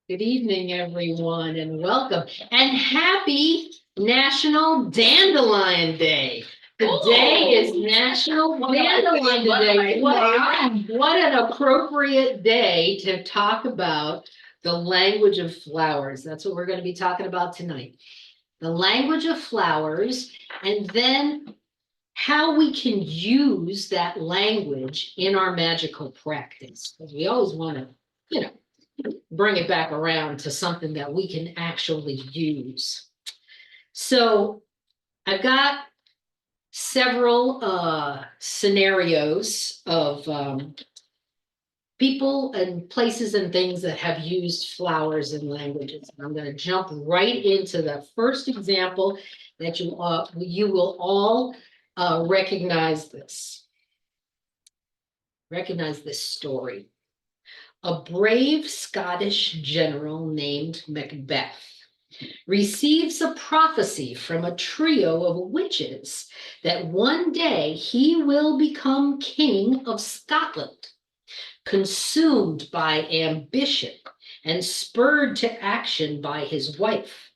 Good evening, everyone, and welcome. And happy National Dandelion Day. Today is National Dandelion Day. What an appropriate day to talk about the language of flowers. That's what we're going to be talking about tonight. The language of flowers, and then how we can use that language in our magical practice. Because we always want to, bring it back around to something that we can actually use. So I've got several scenarios of people and places and things that have used flowers in languages. And I'm going to jump right into the first example that you will all recognize this. Recognize this story. A brave Scottish general named Macbeth receives a prophecy from a trio of witches that one day he will become king of Scotland. Consumed by ambition and spurred to action by his wife,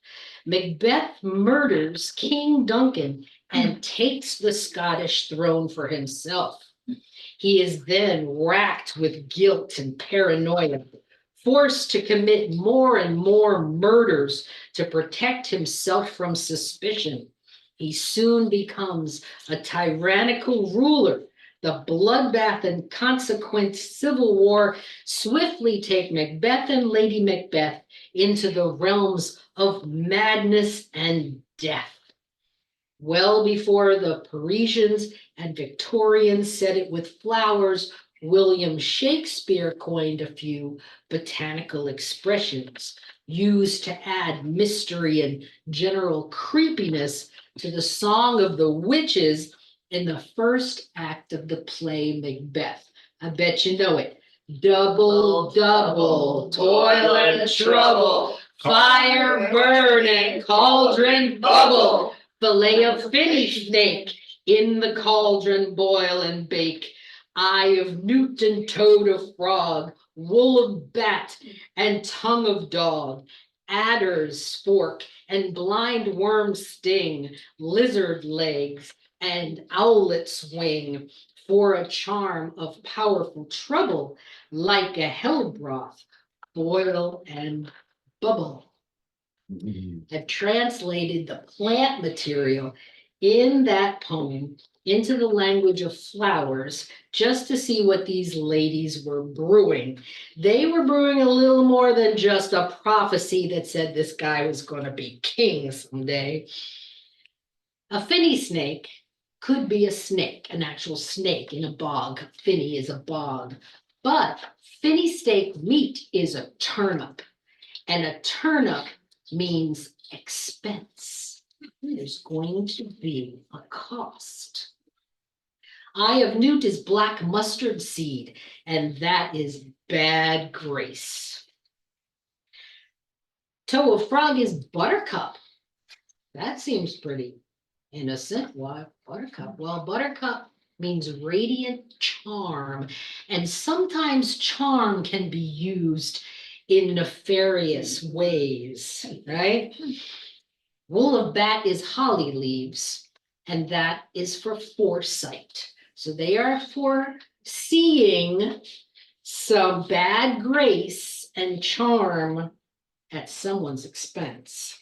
Macbeth murders King Duncan and takes the Scottish throne for himself. He is then racked with guilt and paranoia, forced to commit more and more murders to protect himself from suspicion. He soon becomes a tyrannical ruler. The bloodbath and consequent civil war swiftly take Macbeth and Lady Macbeth into the realms of madness and death. Well before the Parisians and Victorians said it with flowers, William Shakespeare coined a few botanical expressions used to add mystery and general creepiness to the Song of the Witches in the first act of the play Macbeth. I bet you know it. Double, double, toil and trouble, fire burning, cauldron bubble. Fillet of finny snake, in the cauldron boil and bake. Eye of newt and toad of frog, wool of bat and tongue of dog. Adder's fork and blind worm's sting, lizard legs and owlet's wing. For a charm of powerful trouble, like a hell broth, boil and bubble. Have translated the plant material in that poem into the language of flowers just to see what these ladies were brewing. They were brewing a little more than just a prophecy that said this guy was going to be king someday. A finny snake could be a snake, an actual snake in a bog. Finny is a bog. But finny steak meat is a turnip, and a turnip means expense. There's going to be a cost. Eye of newt is black mustard seed, and that is bad grace. Toe of frog is buttercup. That seems pretty innocent. Why buttercup? Well, buttercup means radiant charm, and sometimes charm can be used in nefarious ways, right? Wool of bat is holly leaves, and that is for foresight. So they are for seeing some bad grace and charm at someone's expense.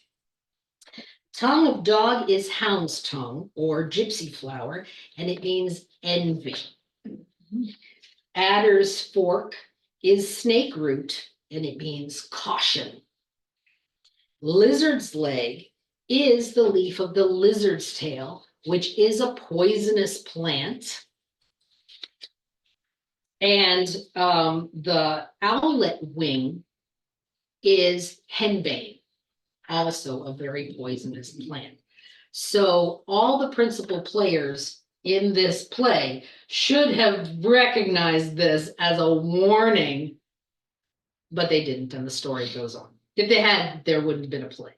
Tongue of dog is hound's tongue or gypsy flower, and it means envy. Adder's fork is snake root, and it means caution. Lizard's leg is the leaf of the lizard's tail, which is a poisonous plant. And the owlet wing is henbane, also a very poisonous plant. So all the principal players in this play should have recognized this as a warning, but they didn't, and the story goes on. If they had, there wouldn't have been a play.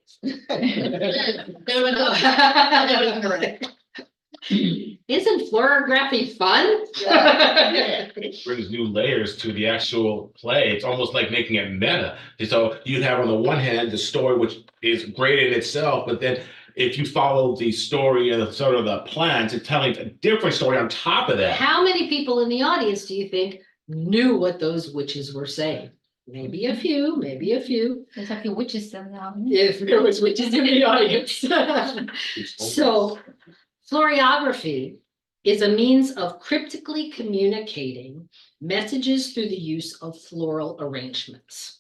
Isn't florography fun? It brings new layers to the actual play. It's almost like making it meta. So you have on the one hand the story, which is great in itself, but then if you follow the story and sort of the plans, it's telling a different story on top of that. How many people in the audience do you think knew what those witches were saying? Maybe a few, maybe a few. There's a few witches in the audience. If there was witches in the audience. So floriography is a means of cryptically communicating messages through the use of floral arrangements.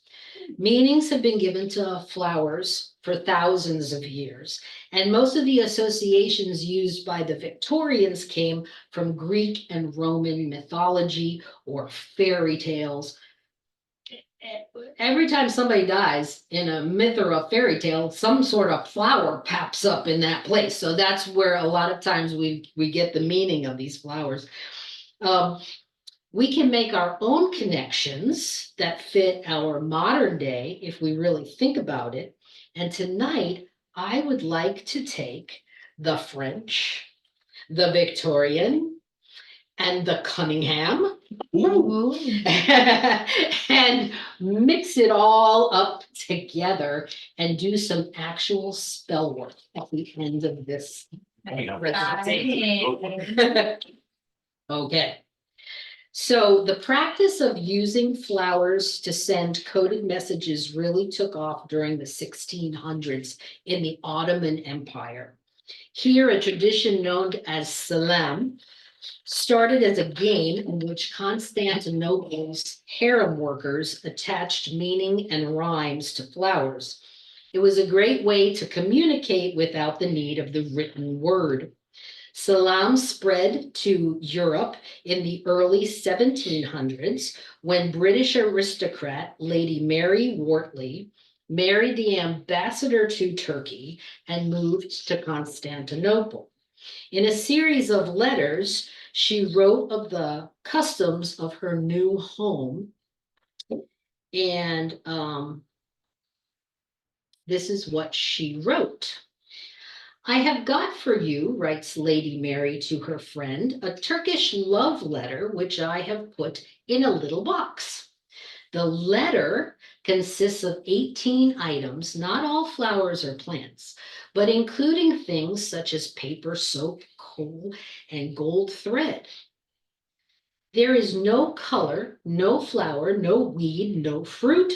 Meanings have been given to flowers for thousands of years, and most of the associations used by the Victorians came from Greek and Roman mythology or fairy tales. Every time somebody dies in a myth or a fairy tale, some sort of flower pops up in that place. So that's where a lot of times we get the meaning of these flowers. We can make our own connections that fit our modern day if we really think about it. And tonight, I would like to take the French, the Victorian, and the Cunningham Ooh. and mix it all up together and do some actual spell work at the end of this presentation. Okay. So the practice of using flowers to send coded messages really took off during the 1600s in the Ottoman Empire. Here, a tradition known as Salam started as a game in which Constantinople's harem workers attached meaning and rhymes to flowers. It was a great way to communicate without the need of the written word. Salam spread to Europe in the early 1700s when British aristocrat Lady Mary Wortley married the ambassador to Turkey and moved to Constantinople. In a series of letters, she wrote of the customs of her new home. And this is what she wrote. I have got for you, writes Lady Mary to her friend, a Turkish love letter, which I have put in a little box. The letter consists of 18 items, not all flowers or plants, but including things such as paper, soap, coal, and gold thread. There is no color, no flower, no weed, no fruit,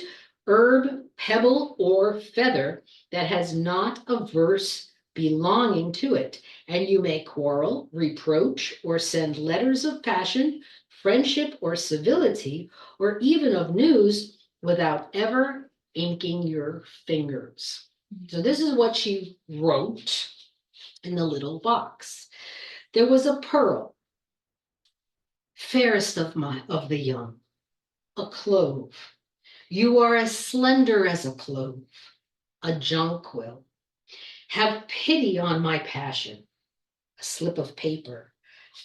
herb, pebble, or feather that has not a verse belonging to it, and you may quarrel, reproach, or send letters of passion, friendship, or civility, or even of news without ever inking your fingers. So this is what she wrote in the little box. There was a pearl, fairest of the young, a clove. You are as slender as a clove, a jonquil. Have pity on my passion, a slip of paper.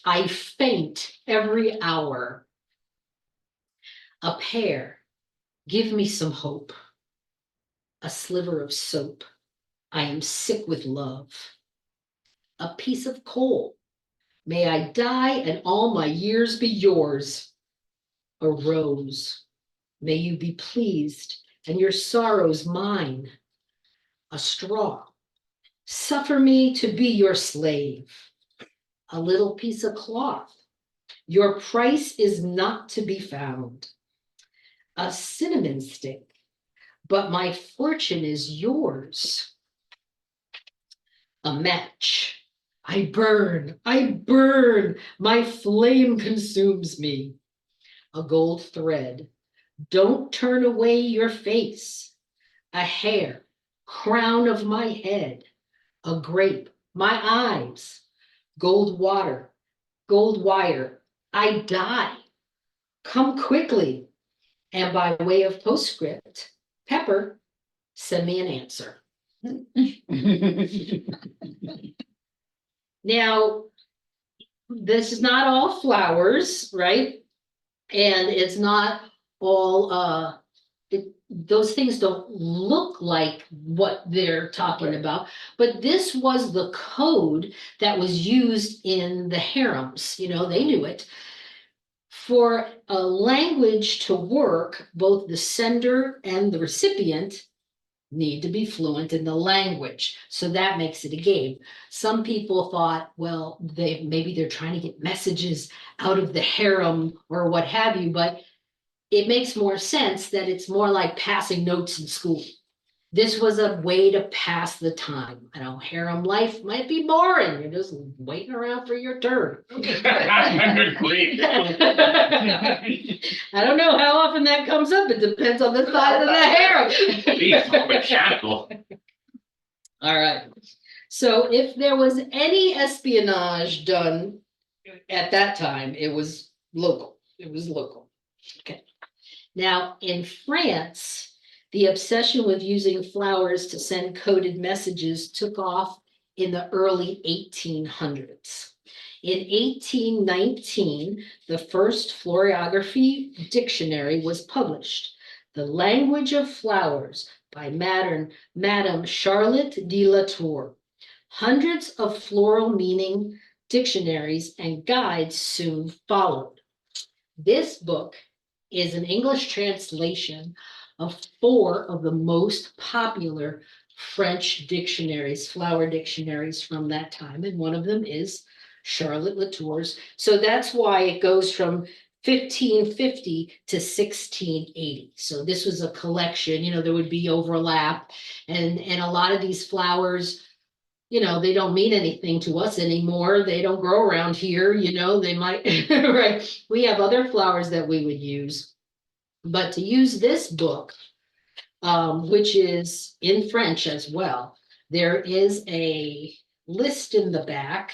I faint every hour. A pear, give me some hope. A sliver of soap, I am sick with love. A piece of coal, may I die and all my years be yours. A rose, may you be pleased and your sorrows mine. A straw, suffer me to be your slave. A little piece of cloth, your price is not to be found. A cinnamon stick, but my fortune is yours. A match, I burn, my flame consumes me. A gold thread, don't turn away your face. A hair, crown of my head. A grape, my eyes. Gold water, gold wire, I die. Come quickly. And by way of postscript, Pepper, send me an answer. Now, this is not all flowers, right? And it's not all those things don't look like what they're talking about, but this was the code that was used in the harems, they knew it. For a language to work, both the sender and the recipient need to be fluent in the language. So that makes it a game. Some people thought, well, maybe they're trying to get messages out of the harem or what have you, but it makes more sense that it's more like passing notes in school. This was a way to pass the time. Harem life might be boring. You're just waiting around for your turn. Agreed. I don't know how often that comes up. It depends on the size of the harem. Please, so mechanical. All right. So if there was any espionage done at that time, it was local. It was local. Okay. Now, in France, the obsession with using flowers to send coded messages took off in the early 1800s. In 1819, the first florography dictionary was published, The Language of Flowers by Madame Charlotte de la Tour. Hundreds of floral meaning dictionaries and guides soon followed. This book is an English translation of 4 of the most popular French dictionaries, flower dictionaries from that time. And one of them is Charlotte Latour's. So that's why it goes from 1550 to 1680. So this was a collection, there would be overlap. And a lot of these flowers, they don't mean anything to us anymore. They don't grow around here, they might, right? We have other flowers that we would use. But to use this book, which is in French as well, there is a list in the back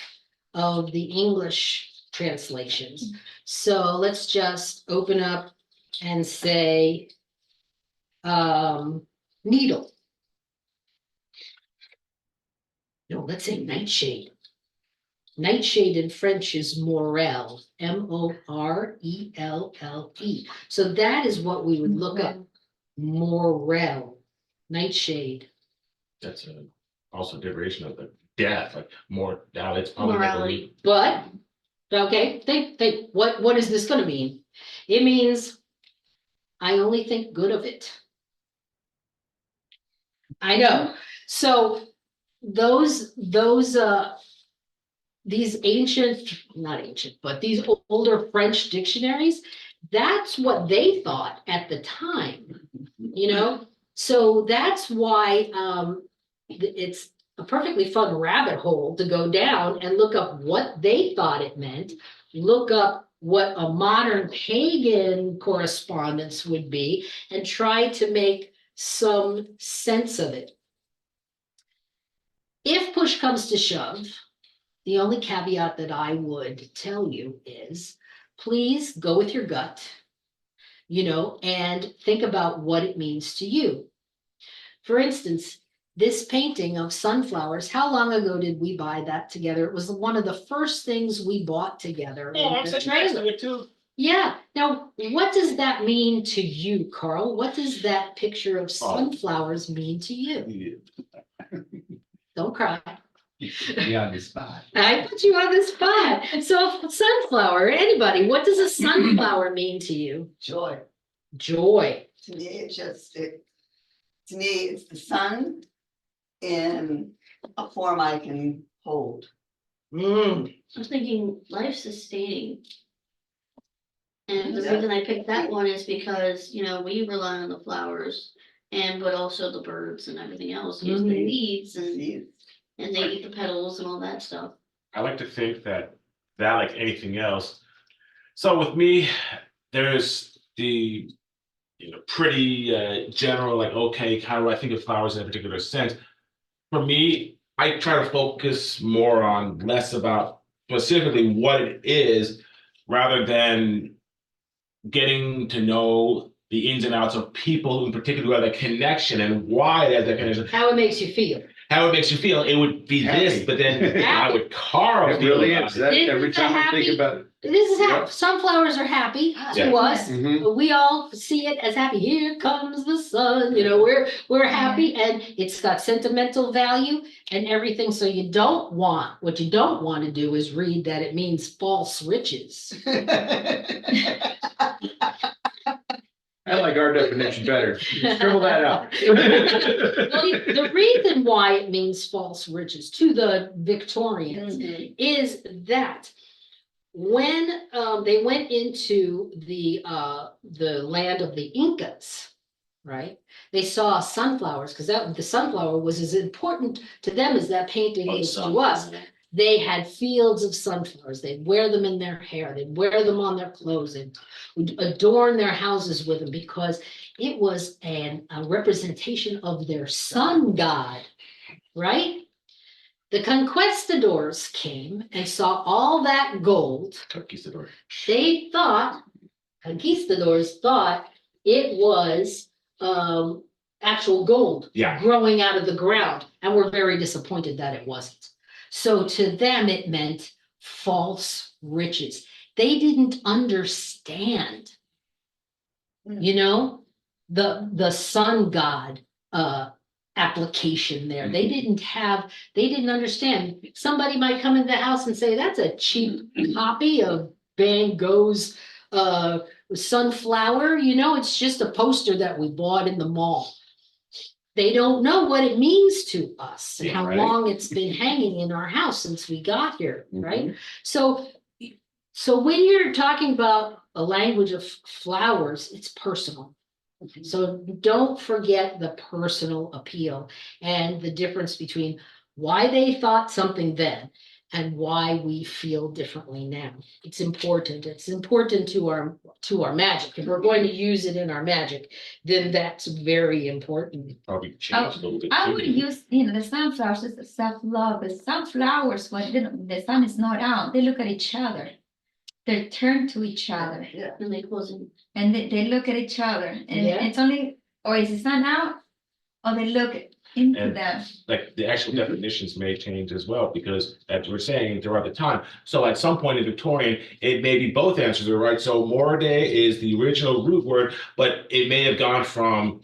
of the English translations. So let's just open up and say needle. No, let's say nightshade. Nightshade in French is morel, Morelle. So that is what we would look up. Morel, nightshade. That's also a derivation of the death, like more now it's probably Morality. But, okay, think, what is this gonna mean? It means I only think good of it. I know, so these not ancient, but these older French dictionaries, that's what they thought at the time, So that's why it's a perfectly fun rabbit hole to go down and look up what they thought it meant, look up what a modern pagan correspondence would be, and try to make some sense of it. If push comes to shove, the only caveat that I would tell you is, please go with your gut, and think about what it means to you. For instance, this painting of sunflowers, how long ago did we buy that together? It was one of the first things we bought together. I'm such a it too. Yeah. Now, what does that mean to you, Carl? What does that picture of sunflowers mean to you? Don't cry. Be on the spot. I put you on the spot. So sunflower, anybody, what does a sunflower mean to you? Joy. Joy. To me, it's the sun in a form I can hold. Mm. I was thinking life sustaining. And the Yeah. reason I picked that one is because, we rely on the flowers but also the birds and everything else use the Mhm. leaves and See, they eat the petals and all that stuff. I like to think that like anything else. So with me, there's the pretty general, like, okay, how do I think of flowers in a particular sense? For me, I try to focus more on less about specifically what it is, rather than getting to know the ins and outs of people in particular, who have a connection and why they have that connection. How it makes you feel. how it makes you feel, it would be this, Happy. but then how would Carl It feel really about is. it? That, Isn't every that time I happy? think about it. This is how Yep. sunflowers are happy to Yeah. us. Mhm. We all see it as happy. Here comes the sun. You know, we're happy, and it's got sentimental value and everything. So what you don't want to do is read that it means false riches. I like our definition better. Scribble that out. Well, the reason why it means false riches to the Victorians Mhm. is that when they went into the land of the Incas, right? They saw sunflowers because the sunflower was as important to them as that painting Oh, the is sun. to us. They had fields of sunflowers. They'd wear them in their hair. They'd wear them on their clothes and would adorn their houses with them because it was a representation of their sun god, right? The conquistadors came and saw all that gold. Conquistador. Conquistadors thought it was actual gold Yeah. growing out of the ground, and were very disappointed that it wasn't. So to them, it meant false riches. They didn't understand, you know, the sun god application there. They didn't understand. Somebody might come into the house and say, that's a cheap copy of Van Gogh's sunflower. You know, it's just a poster that we bought in the mall. They don't know what it means to us and Yeah, how right. long it's been hanging in our house since we got here, right? Mm-hmm. So when you're talking about a language of flowers, it's personal. So don't forget the personal appeal and the difference between why they thought something then and why we feel differently now. It's important. It's important to our magic. If we're going to use it in our magic, then that's very important. Probably change a little bit. I too. would use, the sunflowers as self-love. The sunflowers, when the sun is not out, they look at each other. They turn to each other Yeah. And they close in. and they look at each other. And Yeah. it's only, or is the sun out? Or they look into And- them. Like the actual definitions may change as well, because as we're saying throughout the time. So at some point in Victorian, it may be both answers are right. So Moraday is the original root word, but it may have gone from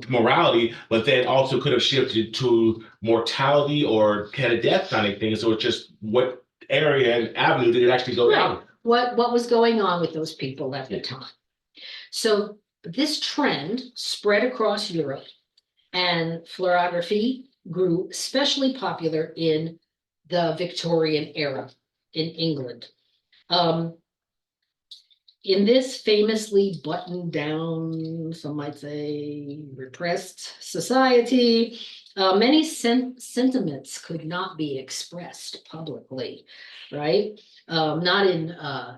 morality, but then also could have shifted to mortality or kind of death kind of thing. So it's just what area and avenue did it actually go down? What was going on with those people at the time. So this trend spread across Europe, and florography grew especially popular in the Victorian era in England. In this famously buttoned down, some might say repressed society, many sentiments could not be expressed publicly, right? Not in,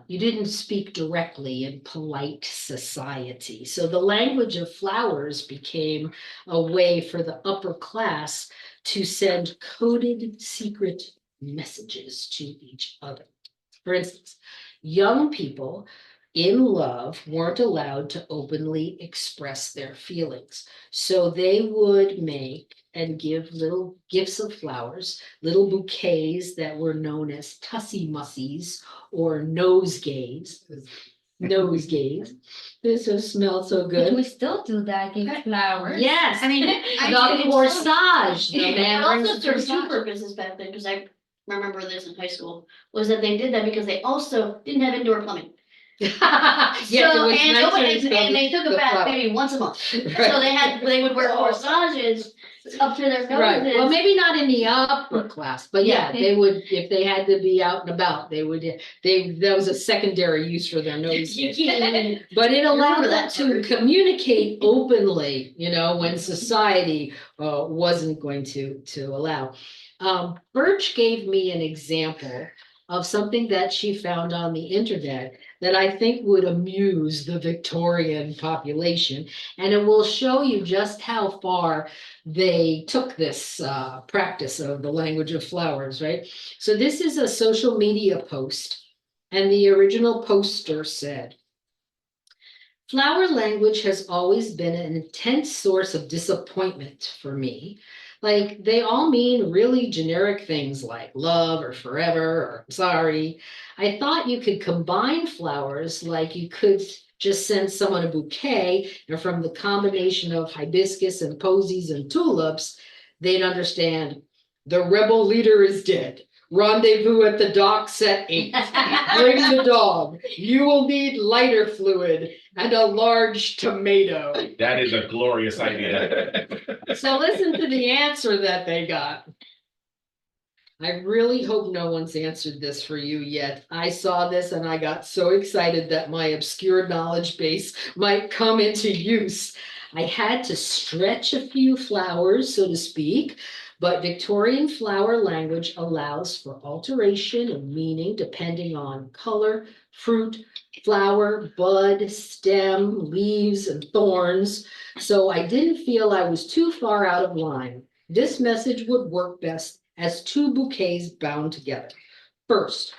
you didn't speak directly in polite society. So the language of flowers became a way for the upper class to send coded secret messages to each other. For instance, young people in love weren't allowed to openly express their feelings. So they would make and give little gifts of flowers, little bouquets that were known as tussie-mussies or nosegays. Nosegays. This just smells so But we good. still do that, give flowers. Yes. I mean, The corsage. The It man also brings the served two corsage. purposes back then, because I remember this in high school, was that they did that because they also didn't have indoor plumbing. Yes, it So, was and nicer nobody, than and they took a the bath flower. maybe once a month. So Right. they would wear corsages up to their Right, well, noses. maybe not in the upper class, but yeah, Yeah. they would, if they had to be out and about, that was a secondary use for their nose. But it allowed Remember them that to part. communicate openly, when society wasn't going to allow. Birch gave me an example of something that she found on the internet that I think would amuse the Victorian population. And it will show you just how far they took this practice of the language of flowers, right? So this is a social media post, and the original poster said, "Flower language has always been an intense source of disappointment for me. Like, they all mean really generic things like love or forever or sorry. I thought you could combine flowers, like you could just send someone a bouquet, and from the combination of hibiscus and posies and tulips, they'd understand the rebel leader is dead. Rendezvous at the docks at 8. Bring the dog. You will need lighter fluid and a large tomato. That is a glorious idea. So listen to the answer that they got. I really hope no one's answered this for you yet. I saw this and I got so excited that my obscure knowledge base might come into use. I had to stretch a few flowers, so to speak, but Victorian flower language allows for alteration of meaning depending on color, fruit, flower, bud, stem, leaves, and thorns. So I didn't feel I was too far out of line. This message would work best as 2 bouquets bound together. First,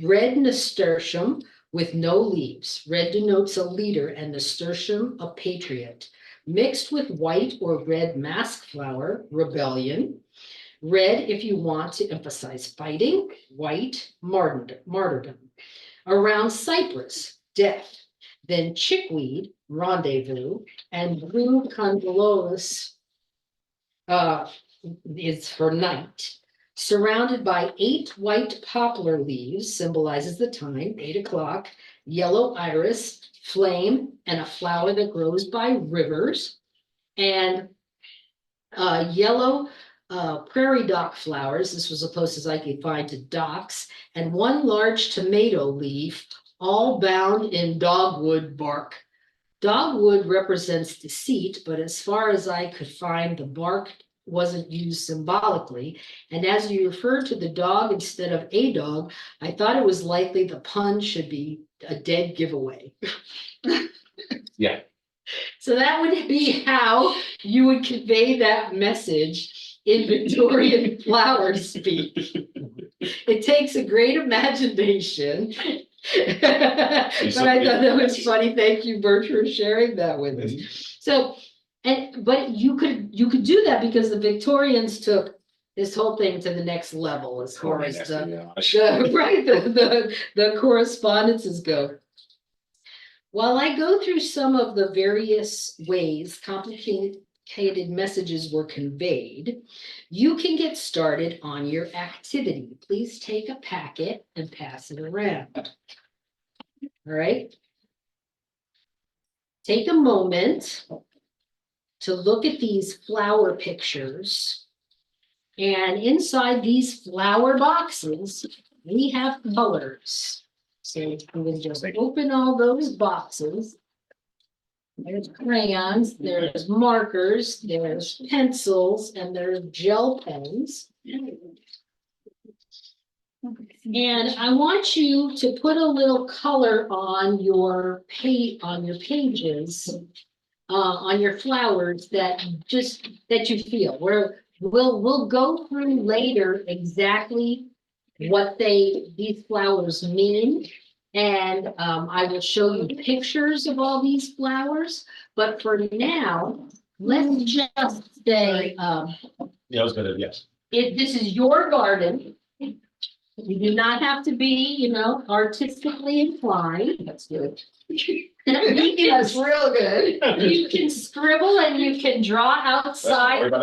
red nasturtium with no leaves. Red denotes a leader and nasturtium a patriot. Mixed with white or red mask flower, rebellion. Red if you want to emphasize fighting, white, martyrdom. Around cypress, death. Then chickweed, rendezvous, and blue convolvulus is for night. Surrounded by 8 white poplar leaves, symbolizes the time, 8 o'clock, yellow iris, flame, and a flower that grows by rivers, and yellow prairie dock flowers. This was the closest I could find to docks, and 1 large tomato leaf, all bound in dogwood bark. Dogwood represents deceit, but as far as I could find, the bark wasn't used symbolically. And as you referred to the dog instead of a dog, I thought it was likely the pun should be a dead giveaway. Yeah. So that would be how you would convey that message in Victorian flower speak. It takes a great imagination. But I thought that was funny. Thank you, Bert, for sharing that with us. So, but you could do that because the Victorians took this whole thing to the next level as far as the correspondences go. While I go through some of the various ways complicated messages were conveyed, you can get started on your activity. Please take a packet and pass it around. All right. Take a moment to look at these flower pictures. And inside these flower boxes, we have colors. So you can just open all those boxes. There's crayons, there's markers, there's pencils, and there's gel pens. And I want you to put a little color on your pages, on your flowers that you feel. We'll go through later exactly what these flowers mean. And I will show you pictures of all these flowers. But for now, let's just say Yeah, I was gonna, yes. if this is your garden. You do not have to be, artistically inclined. That's good. That's real good. You can scribble and you can draw outside the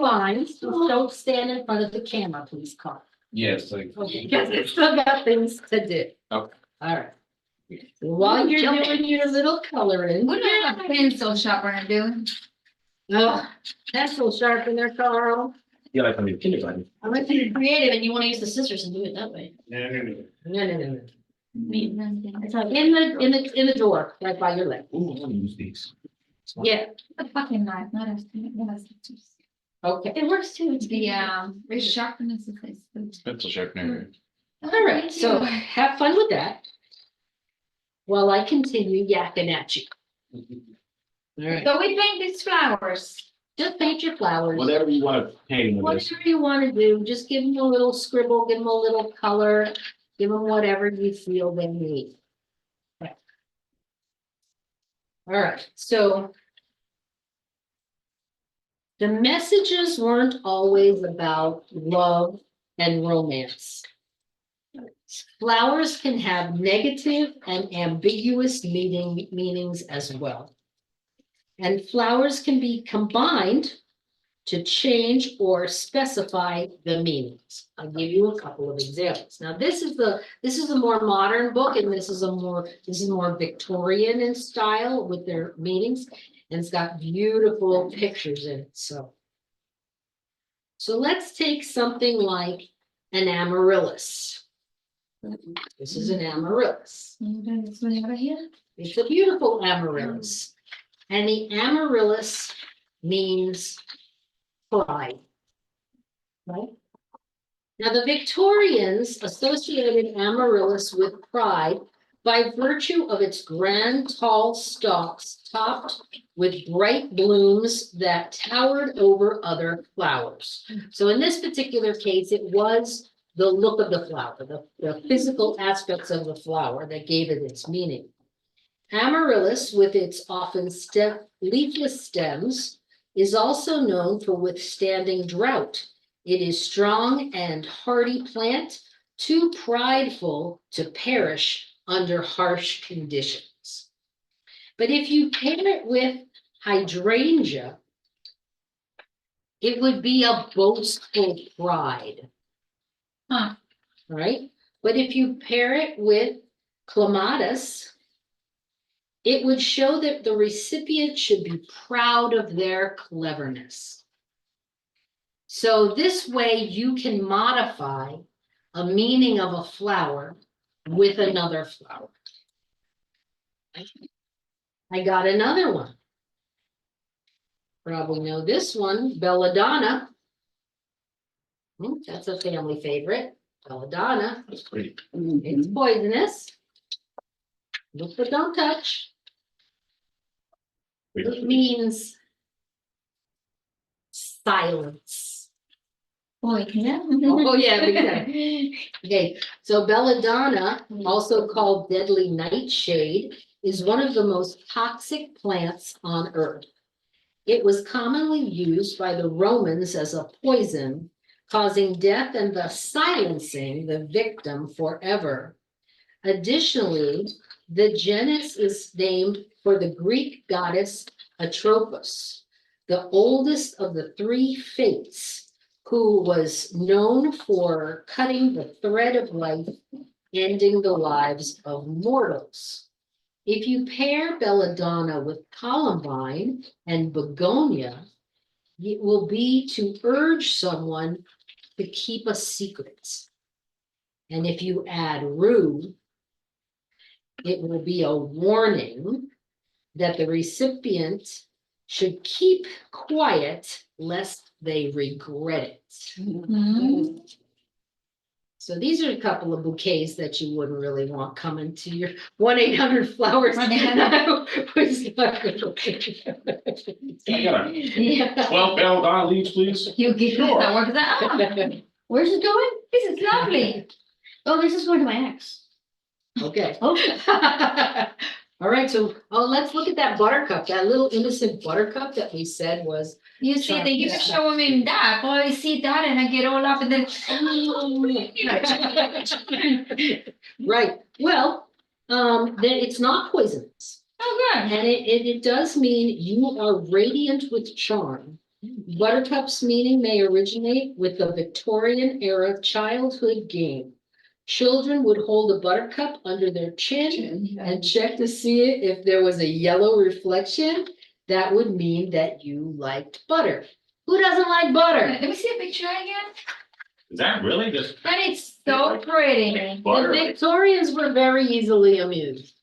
lines. Don't stand in front of the camera, please, Carl. Yes, like. Okay, because it's still got things to do. Okay. All right. While you're doing your little coloring. What are a pencil sharpener doing? Pencil sharpener, Carl. Yeah, like I'm in kindergarten. I like to be creative and you wanna use the scissors and do it that way. No. Me. It's like in the drawer, right by your leg. Ooh, I wanna use these. Yeah, A fucking knife, not a scissors. okay. It works too. The sharpener is Pencil sharpener. All right, so have fun with that. While I continue yakking at you. All right, So we paint these flowers. just paint your flowers. Whatever you wanna paint with this. Whatever you want to do, just give them a little scribble, give them a little color, give them whatever you feel they need. Okay. All right, so the messages weren't always about love and romance. Flowers can have negative and ambiguous meanings as well. And flowers can be combined to change or specify the meanings. I'll give you a couple of examples. Now, this is a more modern book, and this is more Victorian in style with their meanings, and it's got beautiful pictures in it. So let's take something like an amaryllis. This is an amaryllis. It's a beautiful amaryllis. And the amaryllis means pride. Right? Now, the Victorians associated amaryllis with pride by virtue of its grand tall stalks topped with bright blooms that towered over other flowers. So in this particular case, it was the look of the flower, the physical aspects of the flower that gave it its meaning. Amaryllis, with its often leafless stems, is also known for withstanding drought. It is strong and hardy plant, too prideful to perish under harsh conditions. But if you pair it with hydrangea, it would be a boastful pride. Huh. Right? But if you pair it with clematis, it would show that the recipient should be proud of their cleverness. So this way you can modify a meaning of a flower with another flower. I got another one. Probably know this one, belladonna. That's a family favorite, belladonna. That's pretty. It's poisonous. Look but don't touch. It means silence. Boy, Oh, yeah, exactly. Okay, so belladonna, also called deadly nightshade, is one of the most toxic plants on earth. It was commonly used by the Romans as a poison, causing death and thus silencing the victim forever. Additionally, the genus is named for the Greek goddess Atropos, the oldest of the three fates, who was known for cutting the thread of life, ending the lives of mortals. If you pair belladonna with columbine and begonia, it will be to urge someone to keep a secret. And if you add rue, it will be a warning that the recipient should keep quiet lest they regret it. Mm. So these are a couple of bouquets that you wouldn't really want coming to your 1-800-Flowers. 1-800. Yeah. 12 belladonna leaves, please. You get Sure. that works out. Where's it going? This is lovely. Oh, this is going to my ex. Okay. Okay. All right, so let's look at that buttercup, that little innocent buttercup that we said was. You see, they used to show me that. Oh, I see that and I get all up and then. Right, well, then it's not poisonous. Oh, good. And it does mean you are radiant with charm. Buttercup's meaning may originate with the Victorian era childhood game. Children would hold a buttercup under their chin and check to see if there was a yellow reflection. That would mean that you liked butter. Who doesn't like butter? Let me see a picture again. Is that really just That is so pretty. The butter? Victorians were very easily amused.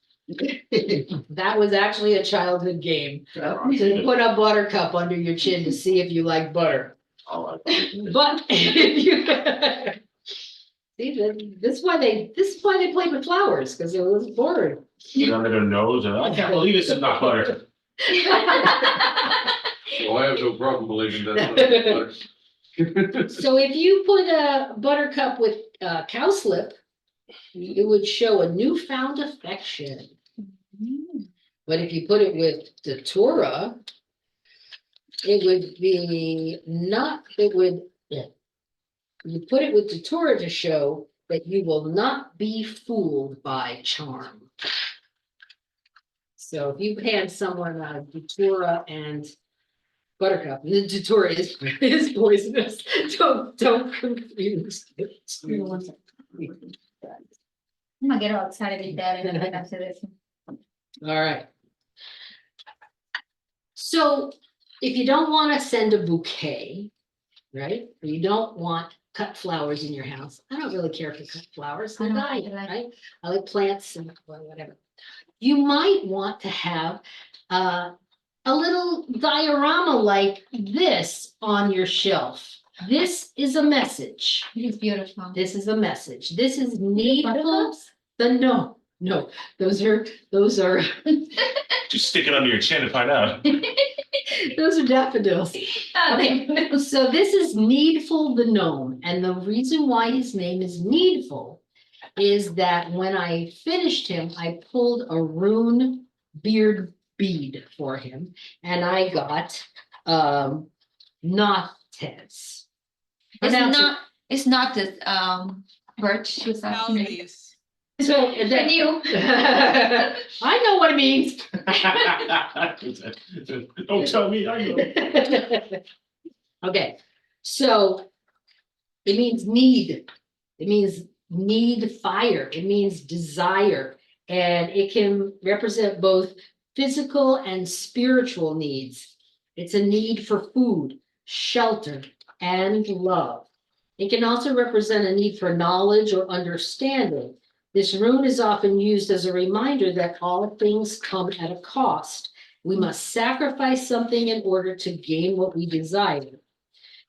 That was actually a childhood game. To put a buttercup under your chin to see if you like butter. Oh, But if you see, this is why they played with flowers, because it was bored. under their nose, and I can't believe this is not butter. Well, I have no problem believing that. So if you put a buttercup with cowslip, it would show a newfound affection. But if you put it with datura, it would be not, it would, yeah. You put it with Datura to show that you will not be fooled by charm. So if you hand someone a Datura and Buttercup, the Datura is poisonous, don't confuse it. I'm gonna get all excited with that and then after this. All right. So if you don't want to send a bouquet, right? Or you don't want cut flowers in your house. I don't really care for cut flowers. I They're don't nice, either. right? I like plants and whatever. You might want to have a little diorama like this on your shelf. This is a message. It is beautiful. This is a message. This is needful. Buttercups? No, those are Just stick it under your chin and find out. those are daffodils. Okay. So this is Needful the gnome, and the reason why his name is Needful is that when I finished him, I pulled a rune beard bead for him, and I got Notez. It's not the birch she was asking. Maldives. So I knew. I know what it means. Don't tell me, I know. Okay, so it means need. It means need fire. It means desire. And it can represent both physical and spiritual needs. It's a need for food, shelter, and love. It can also represent a need for knowledge or understanding. This rune is often used as a reminder that all things come at a cost. We must sacrifice something in order to gain what we desire.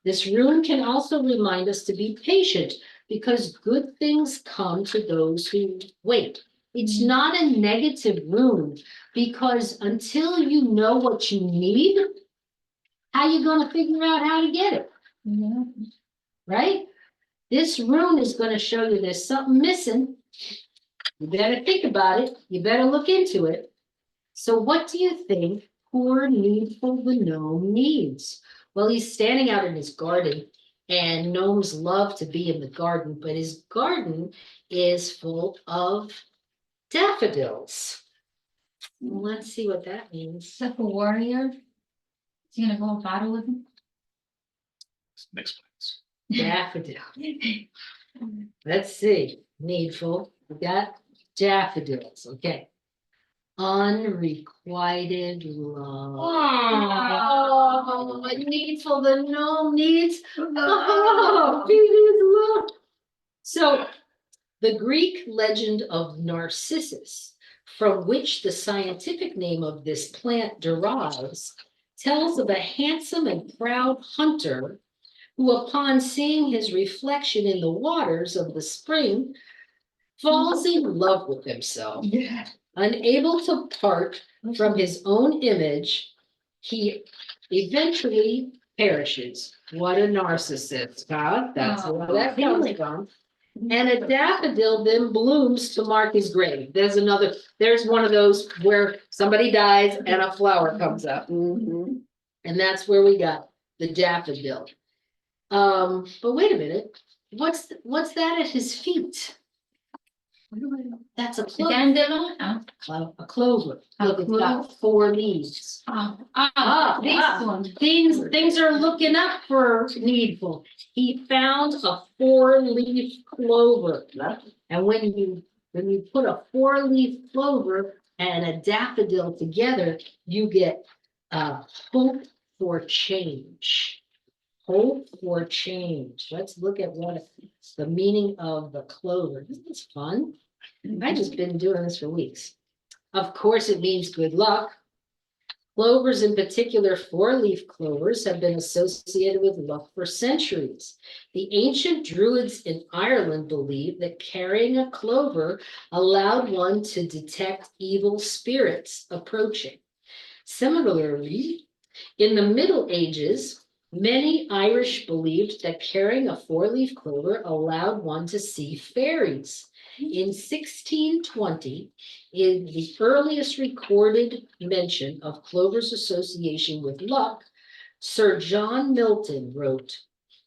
This rune can also remind us to be patient because good things come to those who wait. It's not a negative rune because until you know what you need, how you gonna figure out how to get it, Yeah. right? This rune is gonna show you there's something missing. You better think about it. You better look into it. So what do you think poor Needful the gnome needs? Well, he's standing out in his garden, and gnomes love to be in the garden, but his garden is full of daffodils. Let's see what that means. It's like a warrior. Is he gonna go battle with him? Next place. Daffodil. Let's see. Needful. We got daffodils. Okay. Unrequited love. Oh, Needful the gnome needs. Oh, he needs love. So the Greek legend of Narcissus, from which the scientific name of this plant derives, tells of a handsome and proud hunter who, upon seeing his reflection in the waters of the spring, falls in love with himself. Yeah. Unable to part from his own image, he eventually perishes. What a narcissist, huh? That's Oh, where that comes from. And a daffodil then blooms to mark his grave. There's one of those where somebody dies and a flower comes up. Mhm. And that's where we got the daffodil. But wait a minute, what's that at his feet? That's a The clover. dandelion? A clover. A Look, it's got 4 leaves. This one. Things are looking up for Needful. He found a 4-leaf clover. And when you put a 4-leaf clover and a daffodil together, you get hope for change. Hope for change. Let's look at what the meaning of the clover. Isn't this fun? I've just been doing this for weeks. Of course, it means good luck. Clovers, in particular 4-leaf clovers, have been associated with luck for centuries. The ancient Druids in Ireland believed that carrying a clover allowed one to detect evil spirits approaching. Similarly, in the Middle Ages, many Irish believed that carrying a 4-leaf clover allowed one to see fairies. In 1620, in the earliest recorded mention of clover's association with luck, Sir John Milton wrote,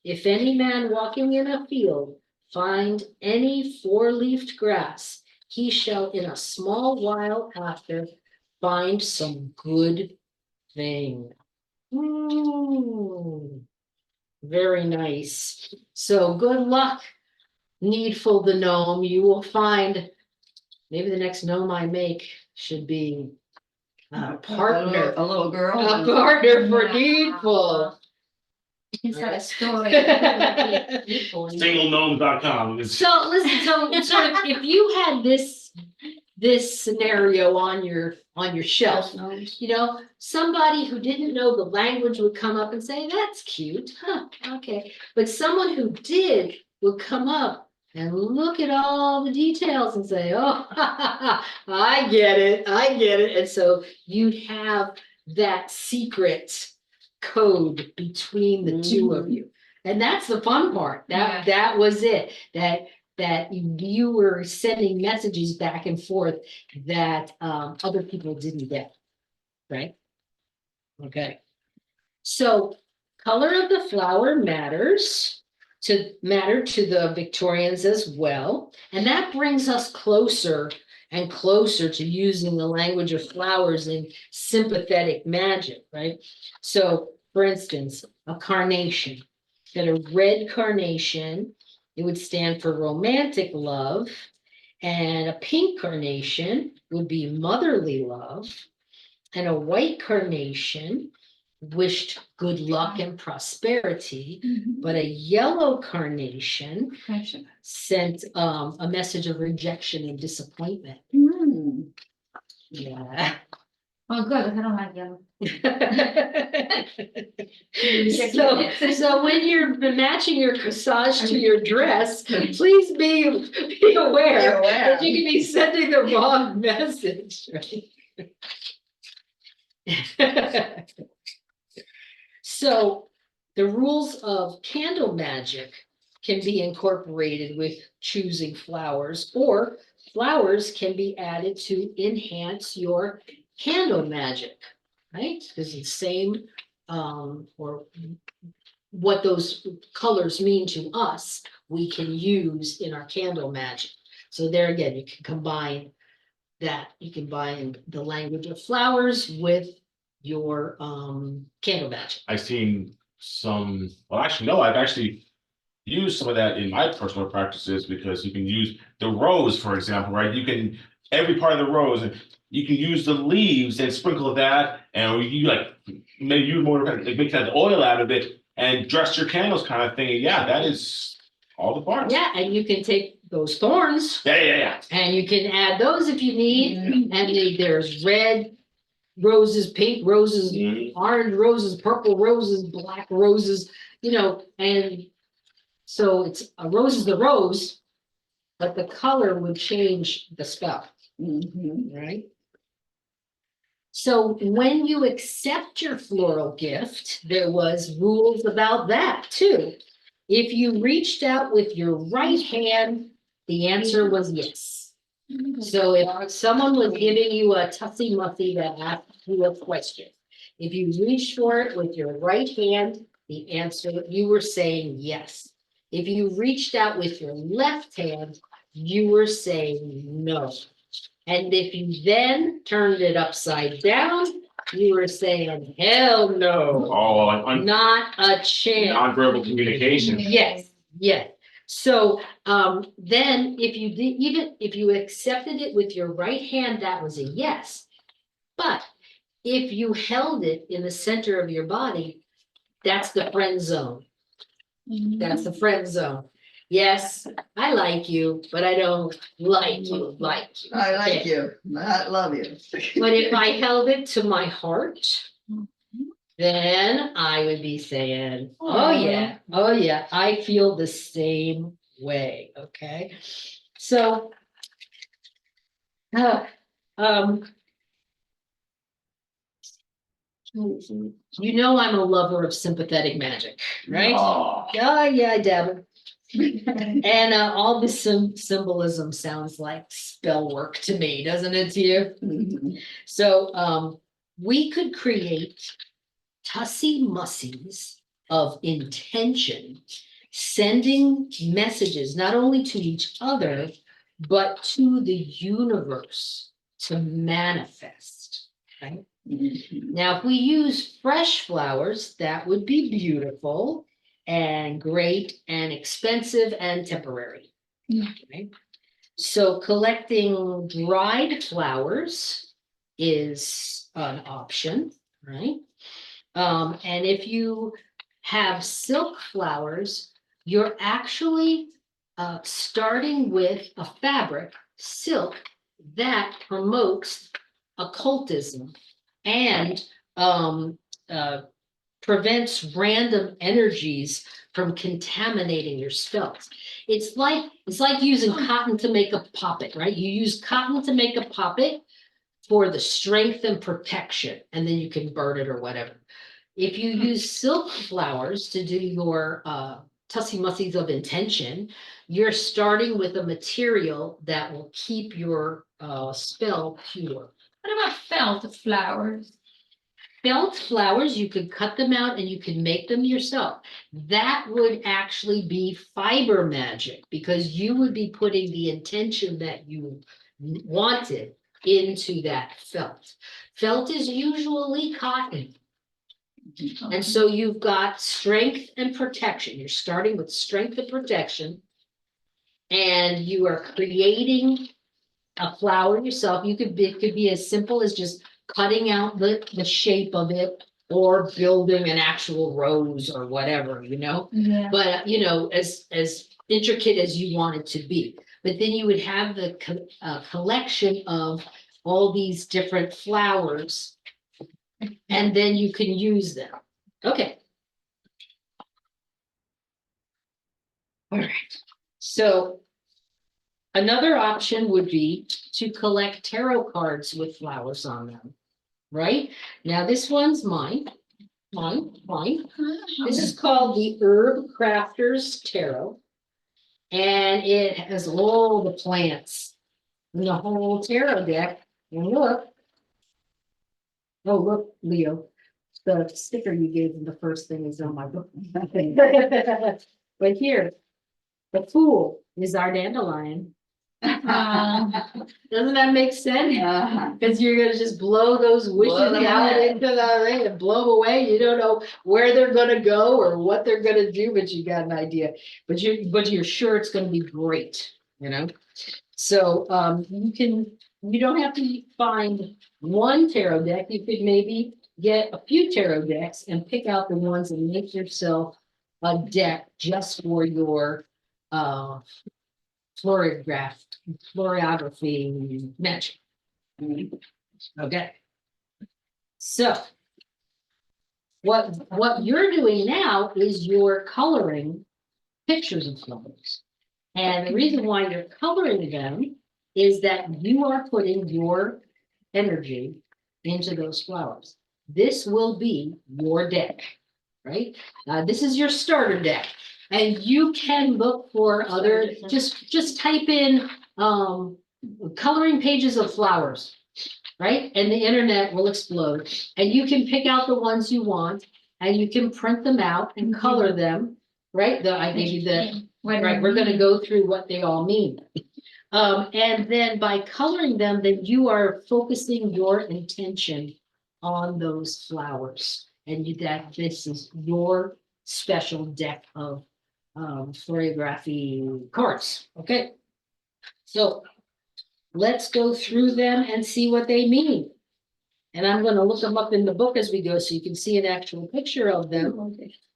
"If any man walking in a field find any four-leaved grass, he shall in a small while after find some good thing." Very nice. So good luck, Needful the gnome. You will find, maybe the next gnome I make should be a partner. A little girl. A partner for Yeah. Needful. You can start a story. Singlegnome.com. So listen, so if you had this scenario on your shelf, House gnomes. you know, somebody who didn't know the language would come up and say, "That's cute, huh, okay." But someone who did would come up and look at all the details and say, "Oh, I get it, I get it." And so you'd have that secret code between the two of you. And that's the fun part. That was it. That you were sending messages back and forth that other people didn't get, right? Okay. So color of the flower matters to the Victorians as well. And that brings us closer and closer to using the language of flowers in sympathetic magic, right? So for instance, a carnation, that a red carnation, it would stand for romantic love, and a pink carnation would be motherly love, and a white carnation wished good luck and prosperity, but a yellow carnation Friendship. sent a message of rejection and disappointment. Yeah. Oh, good, I don't like yellow. So when you're matching your corsage to your dress, please be aware that you can be sending the wrong message, right? So the rules of candle magic can be incorporated with choosing flowers, or flowers can be added to enhance your candle magic, right? Because the same, or what those colors mean to us, we can use in our candle magic. So there again, you can combine that. You can combine the language of flowers with your candle magic. I've seen some, well, actually, no, I've actually used some of that in my personal practices, because you can use the rose, for example, right? You can, every part of the rose, and you can use the leaves and sprinkle that, and you like, maybe you more, like, make that oil out of it and dress your candles kind of thing. And yeah, that is all the parts. Yeah, and you can take those thorns Yeah. and you can add those if you need. And there's red roses, pink roses, orange roses, purple roses, black roses, you know, and so it's a rose is the rose, but the color would change the spell, right? So when you accept your floral gift, there was rules about that too. If you reached out with your right hand, the answer was yes. So if someone was giving you a tussy mussy that asked you a question, if you reached for it with your right hand, the answer, you were saying yes. If you reached out with your left hand, you were saying no. And if you then turned it upside down, you were saying, hell no, Oh, like not a chance. nonverbal communication. Yes, yes. So then if you did, even if you accepted it with your right hand, that was a yes. But if you held it in the center of your body, that's the friend zone. That's the friend zone. Yes, I like you, but I don't like you, like you. I like you, I love you. But if I held it to my heart, then I would be saying, oh yeah, I feel the same way, okay? So, you know I'm a lover of sympathetic magic, right? Oh, Yeah, I dabble. And all this symbolism sounds like spell work to me, doesn't it to you? So we could create tussy-mussies of intention, sending messages not only to each other, but to the universe to manifest, right? Now, if we use fresh flowers, that would be beautiful and great and expensive and temporary. Yeah. Right? So collecting dried flowers is an option, right? And if you have silk flowers, you're actually starting with a fabric, silk, that promotes occultism and prevents random energies from contaminating your spells. It's like using cotton to make a poppet, right? You use cotton to make a poppet for the strength and protection, and then you can burn it or whatever. If you use silk flowers to do your tussy-mussies of intention, you're starting with a material that will keep your spell pure. What about felt flowers? Felt flowers, you could cut them out and you can make them yourself. That would actually be fiber magic, because you would be putting the intention that you wanted into that felt. Felt is usually cotton. And so you've got strength and protection. You're starting with strength and protection. And you are creating a flower yourself. It could be as simple as just cutting out the shape of it, or building an actual rose or whatever, Yeah. but as intricate as you want it to be. But then you would have the collection of all these different flowers, and then you can use them. Okay. All right. So another option would be to collect tarot cards with flowers on them, right? Now, this one's mine. This is called the Herb Crafters Tarot. And it has all the plants in the whole tarot deck. And look. Oh, look, Leo, the sticker you gave me, the first thing is on my book. But here, the Fool is our dandelion. Doesn't that make sense? Because you're gonna just blow those wishes Blow them out away. into the thing and blow them away. You don't know where they're gonna go or what they're gonna do, but you got an idea. But you're sure it's gonna be great, So you don't have to find one tarot deck. You could maybe get a few tarot decks and pick out the ones and make yourself a deck just for your florography magic. Okay. So what you're doing now is you're coloring pictures of flowers. And the reason why you're coloring them is that you are putting your energy into those flowers. This will be your deck, right? This is your starter deck. And you can look for other, just type in coloring pages of flowers, right? And the internet will explode. And you can pick out the ones you want, and you can print them out and color them, right? I gave you the, right, we're gonna go through what they all mean. And then by coloring them, then you are focusing your intention on those flowers. And that this is your special deck of florography cards, okay? So let's go through them and see what they mean. And I'm gonna look them up in the book as we go, so you can see an actual picture of them.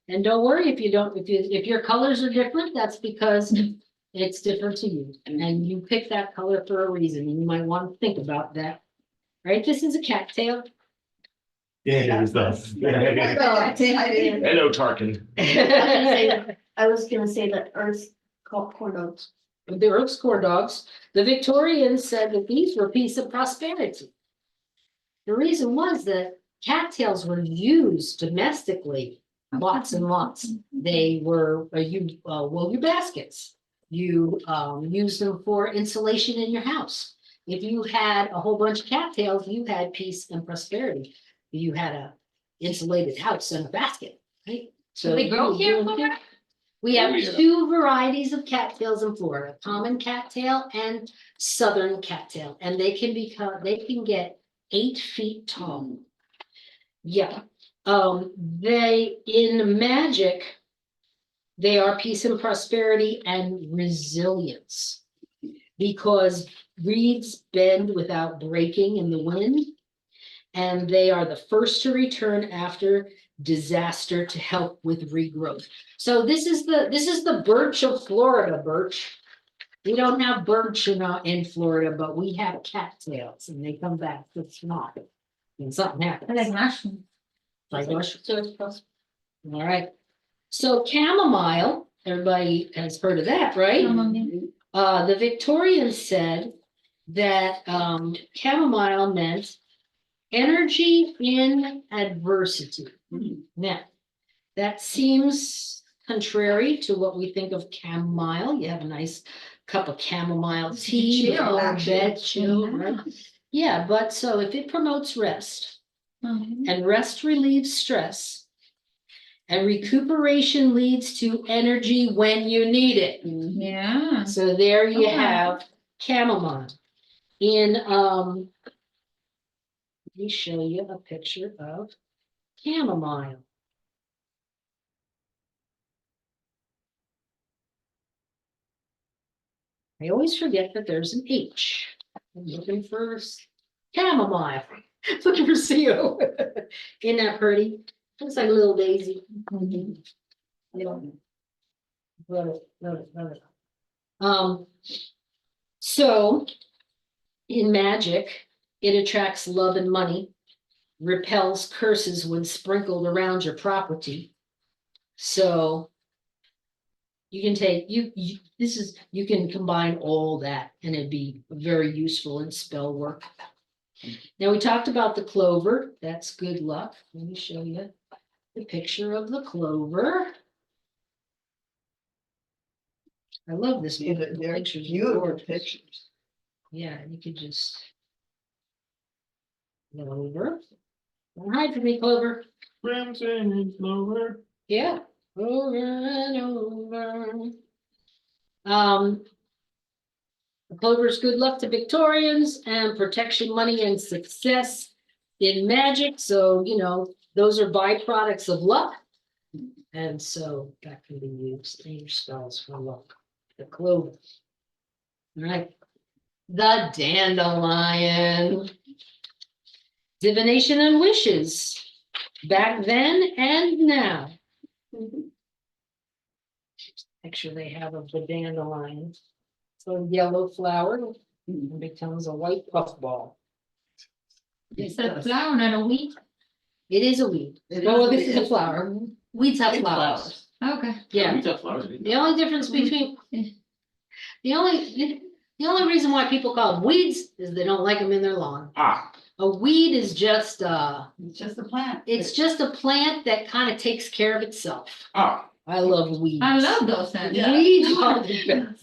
And don't worry if your colors are different, that's because it's different to you. And you pick that color for a reason. You might want to think about that. Right? This is a cattail. Yeah, it does. Hello, Tarkin. I was gonna say that Earth's called corn dogs. The Earth's corn dogs. The Victorians said that these were peace and prosperity. The reason was that cattails were used domestically, lots and lots. They were wove your baskets. You use them for insulation in your house. If you had a whole bunch of cattails, you had peace and prosperity. You had insulated house in a basket, right? So they grow here in Florida? We have Oh, yeah. 2 varieties of cattails in Florida, common cattail and southern cattail, and they can get 8 feet tall. Yeah, they, in magic, they are peace and prosperity and resilience. Because reeds bend without breaking in the wind. And they are the first to return after disaster to help with regrowth. So this is the birch of Florida, birch. We don't have birch in Florida, but we have cattails and they come back with snot. And something I happens. like mushrooms. Like mushroom. So it's possible. All right. So chamomile, everybody has heard of that, right? The Victorians said that chamomile meant energy in adversity. Now, that seems contrary to what we think of chamomile. You have a nice cup of chamomile tea, Chill, or actually. bed chill, right? Yeah, but so if it promotes rest, and rest relieves stress, and recuperation leads to energy when you need it. Yeah. So there you Okay. have chamomile. Let me show you a picture of chamomile. I always forget that there's an H. I'm looking for chamomile. Looking for CO. Isn't that pretty? Looks like a little daisy. Yeah. Love it. So in magic, it attracts love and money, repels curses when sprinkled around your property. So you can take, you can combine all that and it'd be very useful in spell work. Now, we talked about the clover. That's good luck. Let me show you the picture of the clover. I love this. Yeah, book. The they're pictures are beautiful gorgeous. pictures. Yeah, you could just. Clover. Don't hide from me, Clover. Crimson and Clover. Yeah, over and over. The clover's good luck to Victorians and protection, money, and success in magic. So, those are byproducts of luck. And so that can be used in your spells for luck. The clover. All right. The dandelion. Divination and wishes. Back then and now. Picture they have of the dandelion. So yellow flower and becomes a white puffball. It's a flower, not a weed. It is a weed. It Oh, is this a is a weed. flower. Weeds have It's flowers. Okay. Yeah. We got flowers. The only difference between, the only reason why people call them weeds is they don't like them in their lawn. Ah, A weed is just, It's just a plant. it's just a plant that kind of takes care of itself. ah. I love weeds. I love those. Yeah. Weeds are the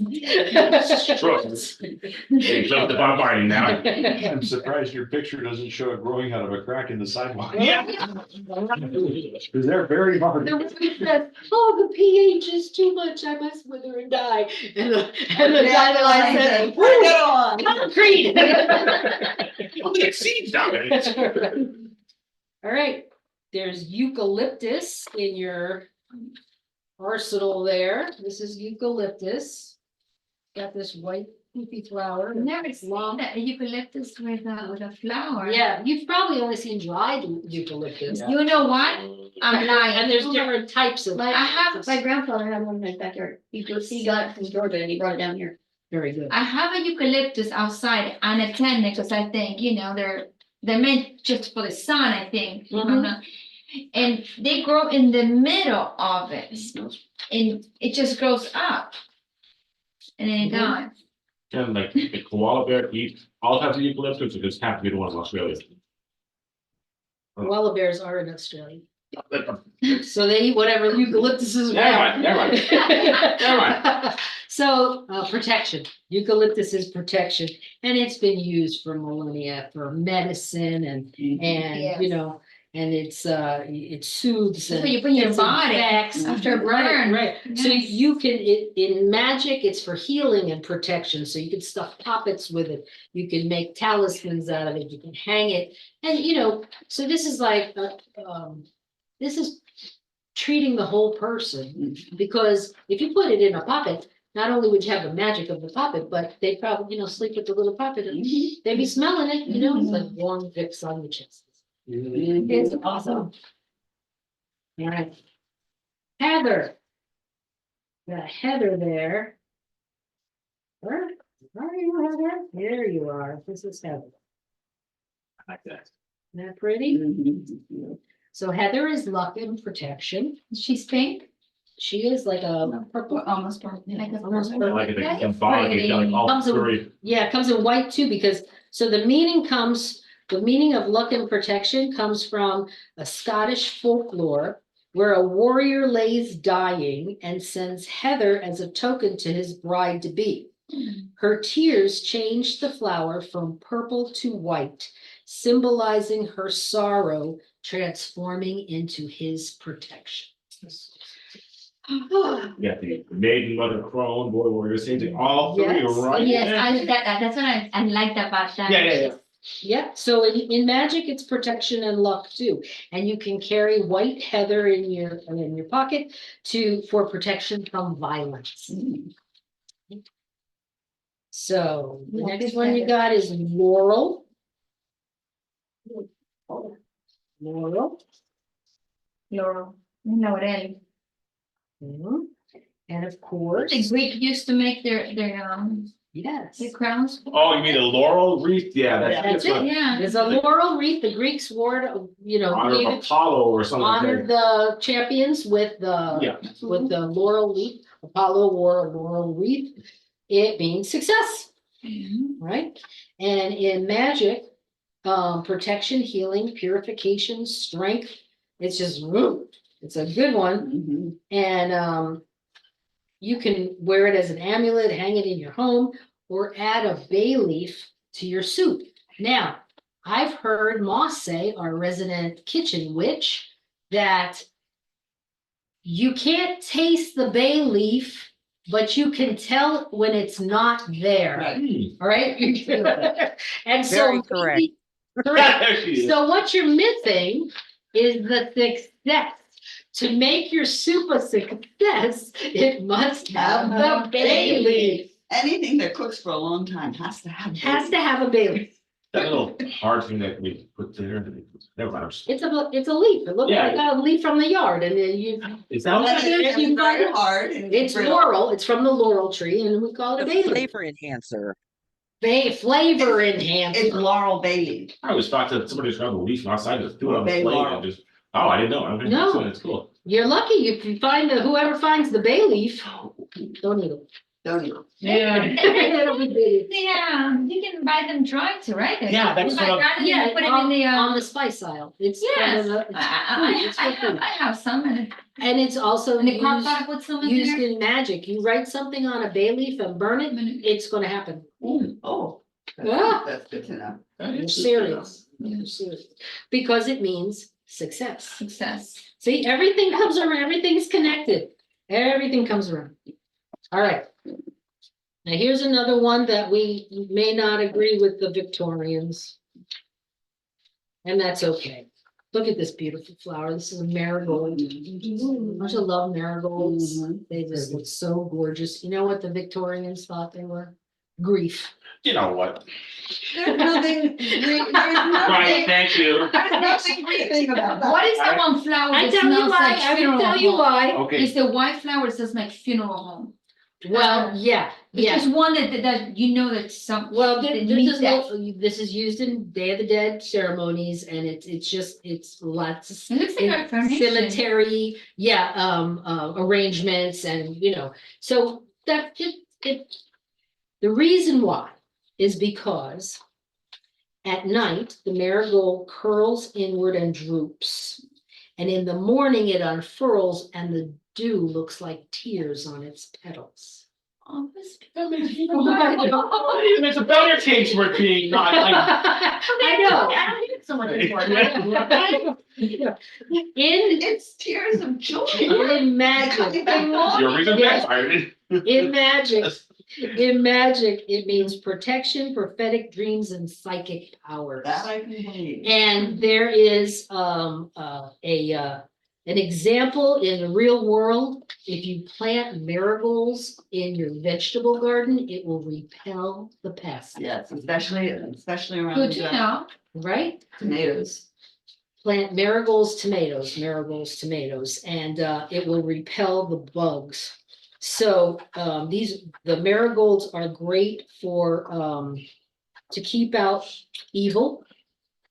best. Trust. Hey, jump the bombarding now. I'm surprised your picture doesn't show it growing out of a crack in the sidewalk. Yeah. Because they're very hard. The weed says, oh, the pH is too much, I must wither and die. And the dandelion said, Bring it on. concrete. Look at seeds down there. All right, there's eucalyptus in your arsenal there. This is eucalyptus. Got this white poofy flower. I've never seen Long. that eucalyptus with a flower. Yeah, you've probably only seen dried eucalyptus. You know what? I'm lying. And there's different types of. My, I have- my grandfather had one in his backyard. He got it from Georgia and he brought it down here. Very good. I have a eucalyptus outside unattended because I think, they're meant just for the sun, I think. Mhm. And they grow in the middle of it and it just grows up. And then it Mhm. dies. And like the koala bear eats all types of eucalyptus, or just have to be the ones in Australia. Koala bears are in Australia, so they eat whatever eucalyptus is around. Never mind. Never mind. So, protection, eucalyptus is protection, and it's been used for millennia for medicine and, Yes. and it soothes. That's and what you put in your body disinfects. after a Right, burn. right. So Yes. you can, in magic, it's for healing and protection, so you can stuff poppets with it. You can make talismans out of it, you can hang it, and so this is like, this is treating the whole person, because if you put it in a poppet, not only would you have the magic of the poppet, but they'd probably, sleep with the little poppet and they'd be smelling it, it's like warm Vicks on your chest. It's awesome. All right. Heather. Got Heather there. Where are you, Heather? There you are. This is Heather. I like that. Isn't that pretty? So Heather is luck and protection. She's pink. She is like a purple. Almost purple. Like a Almost I purple. like it, That the is symbolic, it's got, like all Comes in- three. Yeah, it comes in white too, because, so the meaning of luck and protection comes from a Scottish folklore where a warrior lays dying and sends heather as a token to his bride-to-be. Her tears changed the flower from purple to white, symbolizing her sorrow, transforming into his protection. You got the maiden, mother, crone, boy, warrior, same thing, all three are Yes, right. Yes, there. that's what I liked about that. Yeah. Yeah, so in magic, it's protection and luck too. And you can carry white heather in your pocket for protection from violence. So the What next is one you heather? got is laurel. Laurel. Laurel. Laurel. Mhm. And of course, The Greek used to make their yes, crowns. Oh, you mean a laurel wreath? Yeah, That's that's what. Yeah. there's a laurel wreath. The Greeks wore it, Honor of Apollo or something like honored that. the champions with the Yeah. with the laurel wreath. Apollo wore a laurel wreath. It means success, right? And in magic, protection, healing, purification, strength. It's just it's a good one. And you can wear it as an amulet, hang it in your home, or add a bay leaf to your soup. Now, I've heard Moss say, our resident kitchen witch, that you can't taste the bay leaf, but you can tell when it's not there. Hmm. All right? And so Very correct. maybe- correct. There she is. So what you're missing is the success. To make your soup a success, it must have the bay leaf. Anything that cooks for a long time has to have. Has to have a bay leaf. That little hard thing that we put there, never mind. It's a leaf. It looks Yeah. like a leaf from the yard, and then Is that what But that is? If you it's very find- hard. and it's brittle. laurel. It's from the laurel tree, and we call it a bay The leaf. flavor enhancer. Flavor It's enhancer. laurel bay leaf. I always thought that somebody was grabbing a leaf outside and threw it on the Bay plate laurel. and just, oh, I didn't know. Okay, No. That's cool. You're lucky if you find whoever finds the bay leaf. Don't eat it. Don't you? It'll be big. Yeah, you can buy them dry too, right? Yeah, that's what I'm- Yeah, Put them in the, on the spice aisle. It's kind yes, of I, I have some and it's also and the crock used, pot with some in used there. in magic. You write something on a bay leaf and burn it, it's gonna happen. Oh. Ah. That's good to know. You're serious. You're serious. Because it means success. Success. See, everything comes around, everything's connected. Everything comes around. All right. Now, here's another one that we may not agree with the Victorians. And that's okay. Look at this beautiful flower. This is a marigold. Don't you love marigolds? They just look so gorgeous. You know what the Victorians thought they were? Grief. You know what? There's nothing. Right, thank you. There's nothing thing about that. What is that one flower I that tell you smells why, like I will funeral tell you home? why. Okay. It's the white flower that smells like funeral home. Well, yeah, yeah. It's just one that you know that some. Well, that this needs is, that. this is used in Day of the Dead ceremonies, and it's lots of It looks like our furniture. cemetery, arrangements, and so that the reason why is because at night the marigold curls inward and droops, and in the morning it unfurls and the dew looks like tears on its petals. Oh, it's- It makes a better case for it being not like. I know. I don't think it's so much important. In, It's tears of joy. in magic, Your reason backfired. in magic, in magic, it means protection, prophetic dreams, and psychic powers. That I can believe. And there is an example in the real world. If you plant marigolds in your vegetable garden, it will repel the pests, Yes, especially around Good to know. right? tomatoes. Plant marigolds, tomatoes, and it will repel the bugs. So the marigolds are great for to keep out evil.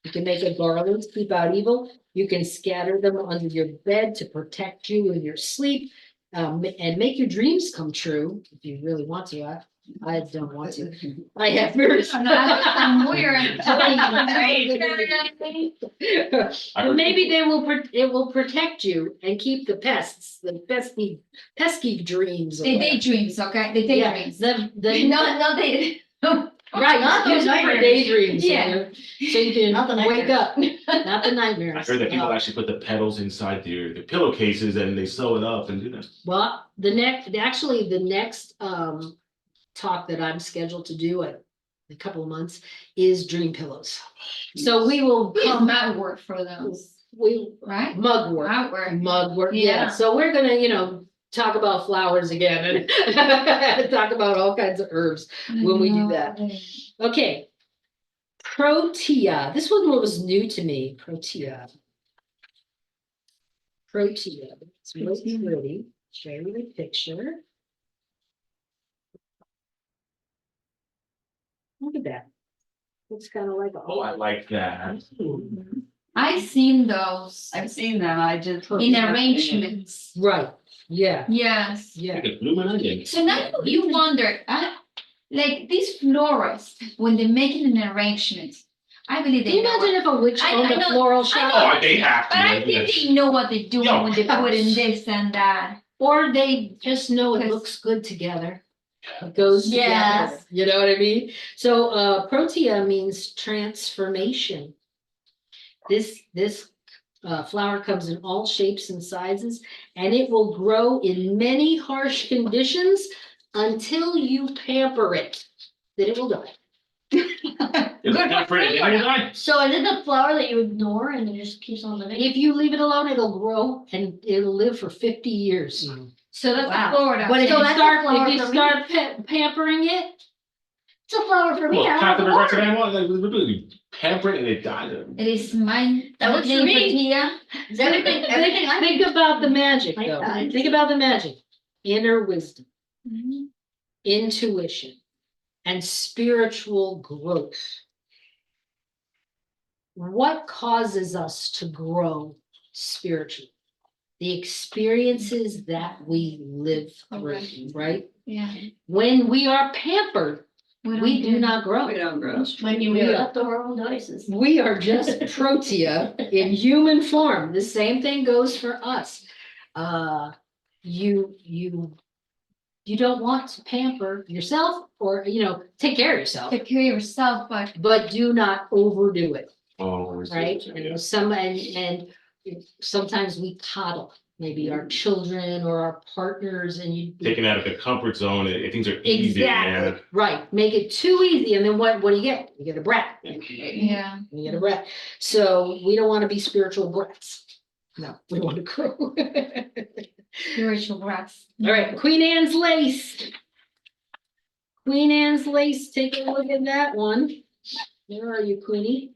You can make a garland to keep out evil. You can scatter them under your bed to protect you in your sleep, and make your dreams come true if you really want to. I don't want to. I have very. I'm weird. But maybe it will protect you and keep the pests, the pesky dreams The away. daydreams, okay, the Yeah, daydreams. the, Not the. right, Not use those it for nightmares. daydreams. Yeah. So you Not the can wake nightmares. up, not the nightmares. I heard that people actually put the petals inside their pillowcases and they sew it up and do that. Well, the next talk that I'm scheduled to do in a couple of months is dream pillows. So we will We have come, mad work for those, right? mugwort. Mugwort. Yeah, Yeah. so we're gonna, talk about flowers again and talk about all kinds of herbs when we do that. Okay. Protea, this one was new to me, Protea. It's really pretty, show you the picture. Look at that. Looks kind of like. Oh, I like that. I've seen those I've seen them, I just. in arrangements. Right, yeah, Yes. yeah. Like a blooming onion. So now you wonder, like these florists, when they're making an arrangement, I believe Can they you know. imagine if a witch I owned a know- floral I shop? know. Oh, they have to. But I think yes. they know what they're doing Yeah. when they put in this and that. Or they just know it Because- looks good together. It goes together, Yes. you know what I mean? So Protea means transformation. This flower comes in all shapes and sizes, and it will grow in many harsh conditions until you pamper it. Then it will die. It's different. Right? So is it the flower that you ignore and it just keeps on living? If you leave it alone, it'll grow and it'll live for 50 years. So that's Wow. the Florida. But if So you that's a start, flower if you for me. start pampering it, It's a flower for me. Well, I half don't the know. regrets that I want, like, we pamper it and it died. It is mine. That works for me. Protea. Is everything I think about the magic Like though. that. Think about the magic. Inner wisdom, Mhm. intuition, and spiritual growth. What causes us to grow spiritually? The experiences that we live through, Correct. right? Yeah. When we are pampered, we do not grow. We don't grow. when you We live are- up to our own devices. We are just Protea in human form. The same thing goes for us. You don't want to pamper yourself or, take care of yourself, Take care of yourself, but but do not overdo it, Oh, right? And sometimes we coddle maybe our children or our partners and you. Taken out of the comfort zone, things are easy, man. Exactly, right. Make it too easy and then what do you get? You get a brat. yeah. You get a brat. So we don't want to be spiritual brats. No, we want to grow. Spiritual brats. All right, Queen Anne's lace. Queen Anne's lace, take a look at that one. Where are you, Queenie?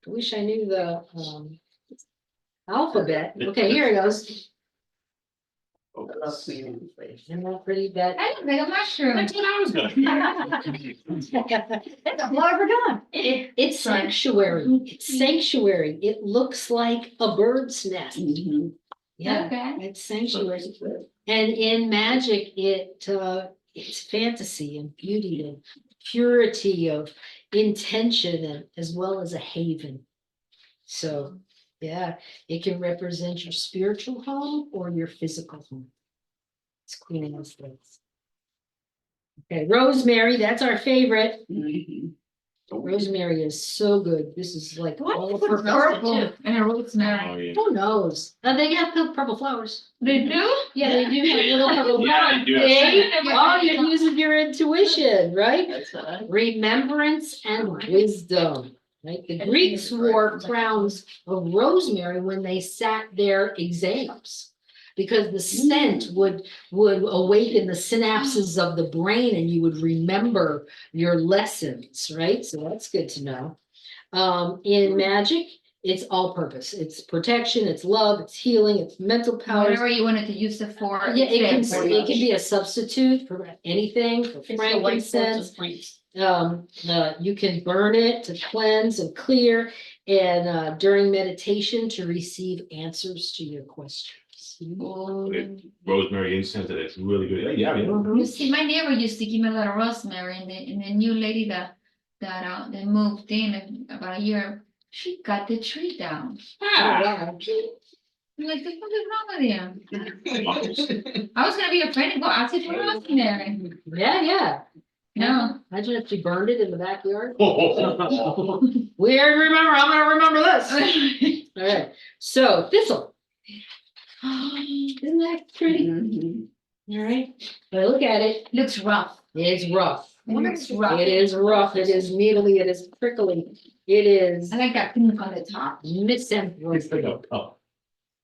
I wish I knew the alphabet. Okay, here it goes. I love Queen Anne's lace. Isn't that pretty bad? I look like a mushroom. That's what I was gonna. It's a flower for God. It's sanctuary. It's sanctuary. It looks like a bird's nest. Mhm. Yeah, Okay. it's sanctuary. And in magic, it's fantasy and beauty and purity of intention and as well as a haven. So, yeah, it can represent your spiritual home or your physical home. It's Queen Anne's lace. Okay, rosemary, that's our favorite. Mhm. Rosemary is so good. This is like Why all do you put purpose. purple and a rosemary? Oh, yeah. Who knows? They got purple flowers. They do? Yeah, they do have little purple Yeah, flowers. they do. See? Yeah. Oh, you're using your intuition, right? That's Remembrance and wisdom, right? The Greeks wore crowns of rosemary when they sat their exams. Because the scent would awaken the synapses of the brain and you would remember your lessons, right? So that's good to know. In magic, it's all purpose. It's protection, it's love, it's healing, it's mental powers. Whatever you wanted to use it for. Yeah, it's there. it can be a substitute for anything, for It's the white frankincense. of plants. You can burn it to cleanse and clear, and during meditation to receive answers to your questions. Rosemary incense, that's really good. Yeah, yeah. You see, my neighbor used to give me a lot of rosemary, and the new lady that moved in about a year, she cut the tree down. Ah, I'm like, what is wrong with you? I was gonna be afraid to go ask you for rosemary. yeah. No. Imagine if you burned it in the backyard. Oh. Weird, remember, I'm gonna remember this. All right, so thistle. Isn't that pretty? Mhm. All right, but look at it, Looks rough. it's rough. Looks rough. It is rough, it is needly, it is prickly, it is I like that pink on the top. misanthropy. Oh.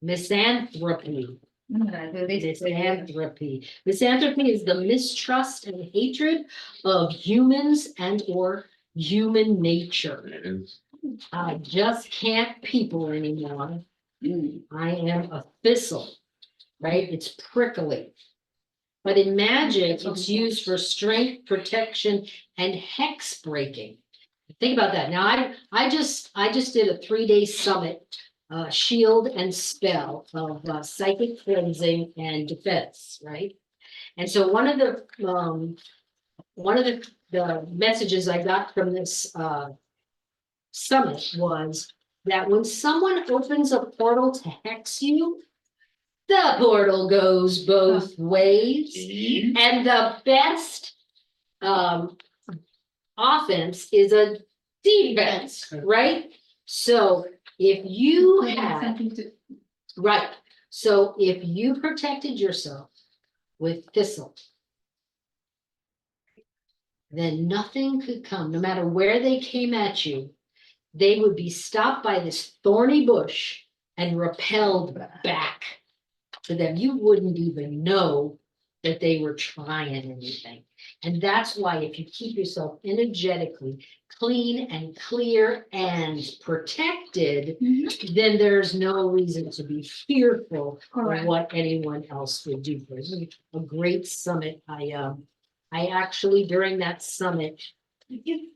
Misanthropy. I'm gonna do this for you. Misanthropy. Misanthropy is the mistrust and hatred of humans and or human nature. It is. I just can't people anymore. Mm. I am a thistle, right? It's prickly. But in magic, it's used for strength, protection, and hex breaking. Think about that. Now, I just did a 3-day summit, shield and spell of psychic cleansing and defense, right? And so one of the messages I got from this summit was that when someone opens a portal to hex you, the portal goes both ways. And the best offense is a defense, right? So if you had, Something to. right, so if you protected yourself with thistle, then nothing could come, no matter where they came at you, they would be stopped by this thorny bush and repelled back to them. You wouldn't even know that they were trying anything. And that's why if you keep yourself energetically clean and clear and protected, then there's no reason to be fearful of Correct. what anyone else would do for you. A great summit. I actually, during that summit,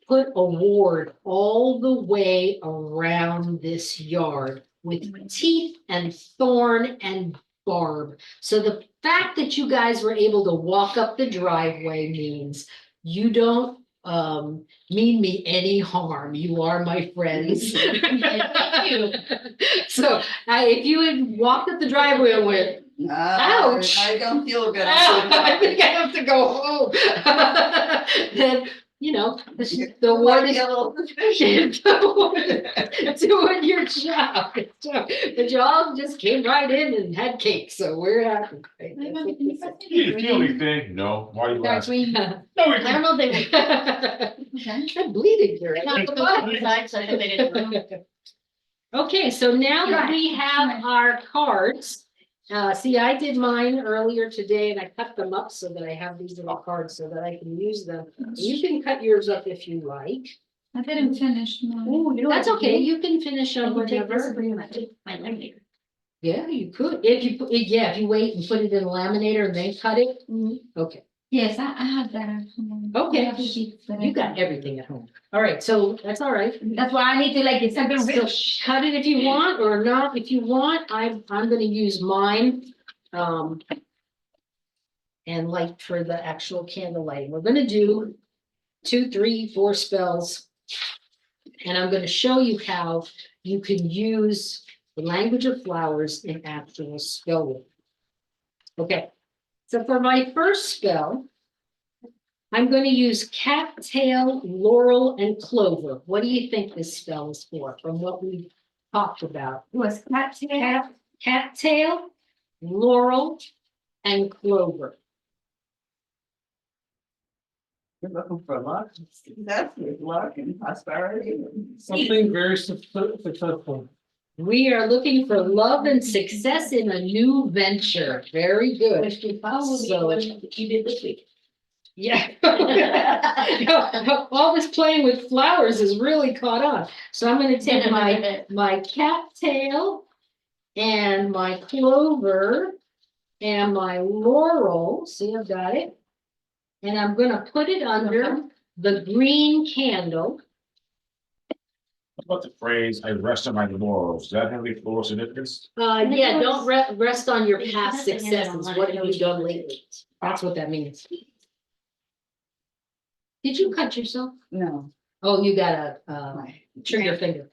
put a ward all the way around this yard with teeth and thorn and barb. So the fact that you guys were able to walk up the driveway means you don't mean me any harm. You are my friends. Thank you. So if you had walked up the driveway and went, Ouch. I don't feel good. I think I have to go home. Then, you know, the Might ward be is a little suspicious. doing your job. The job just came right in and had cake, so we're happy. right? You feel anything? No. Why do you Dark laugh? green. No, I don't know if they Okay. I'm bleeding here. not the blue side, so I think they didn't. Okay, so now that we have our cards, see, I did mine earlier today and I cut them up so that I have these little cards so that I can use them. You can cut yours up if you like. I didn't finish mine. That's okay, you can finish I on can take this whatever. for you, I take my laminator. Yeah, you could, if you, yeah, if you wait and put it in a laminator and then cut it. Okay, Yes, I have that at home. Okay. I have sheets that I you got can- everything at home. All right, so that's all right. That's why I need to like, it's a bit So rich. cut it if you want or not, if you want, I'm gonna use mine. And light for the actual candle lighting. We're gonna do 2, 3, 4 spells. And I'm gonna show you how you can use the language of flowers in actual spell work. Okay, so for my first spell, I'm going to use cattail, laurel, and clover. What do you think this spell is for, from what we talked about? It was cattail. Cattail, laurel, and clover. You're looking for luck, success with luck and prosperity. Something very successful. We are looking for love and success in a new venture. Very good. Which you probably So- what you did this week. Yeah. All this playing with flowers is really caught on. So I'm gonna take my cattail and my clover and my laurel, see, I've got it. And I'm gonna put it under the green candle. What about the phrase, I rest on my laurels? Does that have any floral significance? Yeah, don't rest on your You past have to hand it on successes. one. What have you done lately? That's what that means. Did you cut yourself? No. Oh, you got a, my- trigger finger.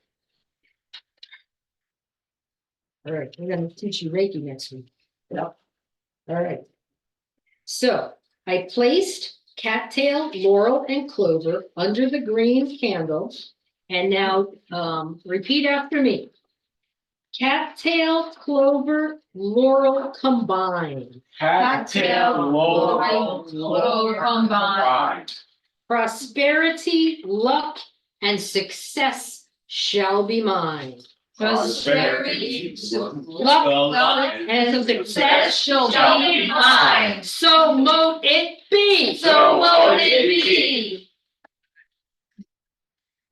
All right, we're gonna teach you Reiki next week. Yep. All right. So I placed cattail, laurel, and clover under the green candle. And now, repeat after me. Cattail, clover, laurel combined. Cattail, laurel, clover combined. Prosperity, luck, and success shall be mine. Prosperity, Luck, and success shall be mine. So mote it be. So won't it be?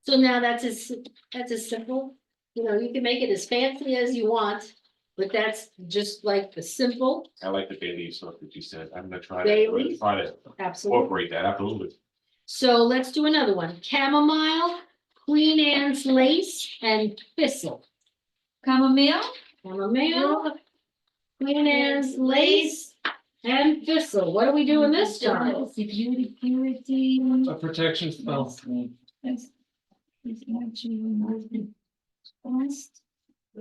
So now that's as simple, you can make it as fancy as you want, but that's just like the simple, I like the bay leaf stuff that you said. I'm gonna try Bay to, leaf? absolutely. incorporate that, absolutely. So let's do another one. Chamomile, Queen Anne's lace, and thistle. Chamomile. Chamomile, Queen Anne's lace, and thistle. What are we doing this time? Beauty, purity. A protection spell. Yes. Where's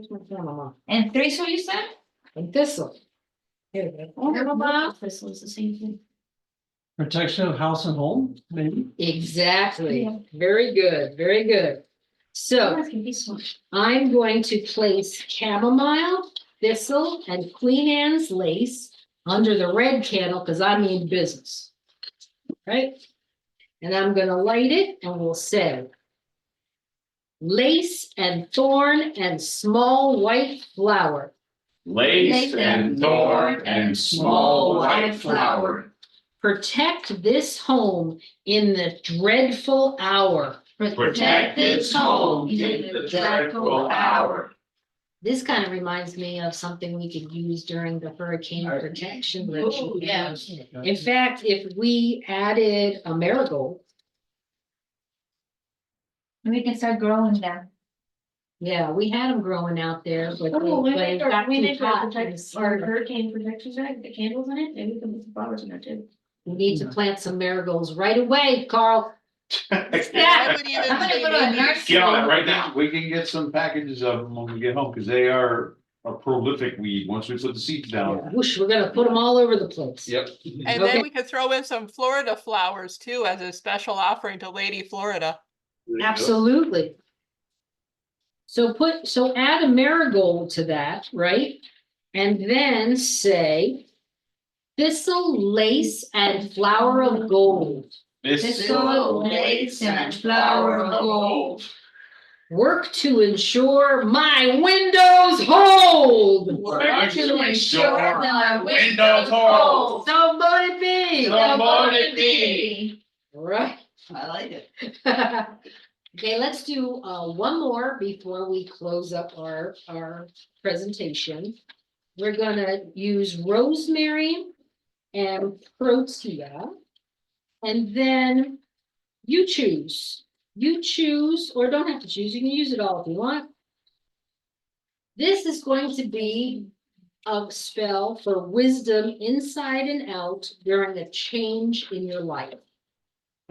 my chamomile? And thistle, you said? And thistle. Here we go. Chamomile. This was the same thing. Protection of house and home, maybe? Exactly. Yeah. Very good, very good. So That can be smart. I'm going to place chamomile, thistle, and Queen Anne's lace under the red candle because I mean business. Right? And I'm gonna light it and we'll say lace and thorn and small white flower. Lace and thorn and small white flower. Protect this home in the dreadful hour. Protect this home in the dreadful hour. This kind of reminds me of something we could use during the hurricane protection ritual. yeah. In fact, if we added a marigold, And we can start growing them. yeah, we had them growing out there, but. Oh, we but it make our, got we too make our hot in protect, the our summer. hurricane protection bag, the candles in it, maybe we can put some flowers in there too. We need to plant some marigolds right away, Carl. I would even I'm gonna say go to a maybe- nursery. Get on that right now. We can get some packages of them when we get home, because they are a prolific weed, once we put the seeds down. Whoosh, we're gonna put them all over the place. Yep. And Okay. then we could throw in some Florida flowers too as a special offering to Lady Florida. Absolutely. So add a marigold to that, right? And then say thistle, lace, and flower of gold. Thistle, lace, and flower of gold. Work to ensure my windows hold. Work to ensure that our windows hold. So mote it be. So won't it be? Right. I like it. Okay, let's do one more before we close up our presentation. We're gonna use rosemary and protea. And then you choose, or don't have to choose, you can use it all if you want. This is going to be a spell for wisdom inside and out during a change in your life.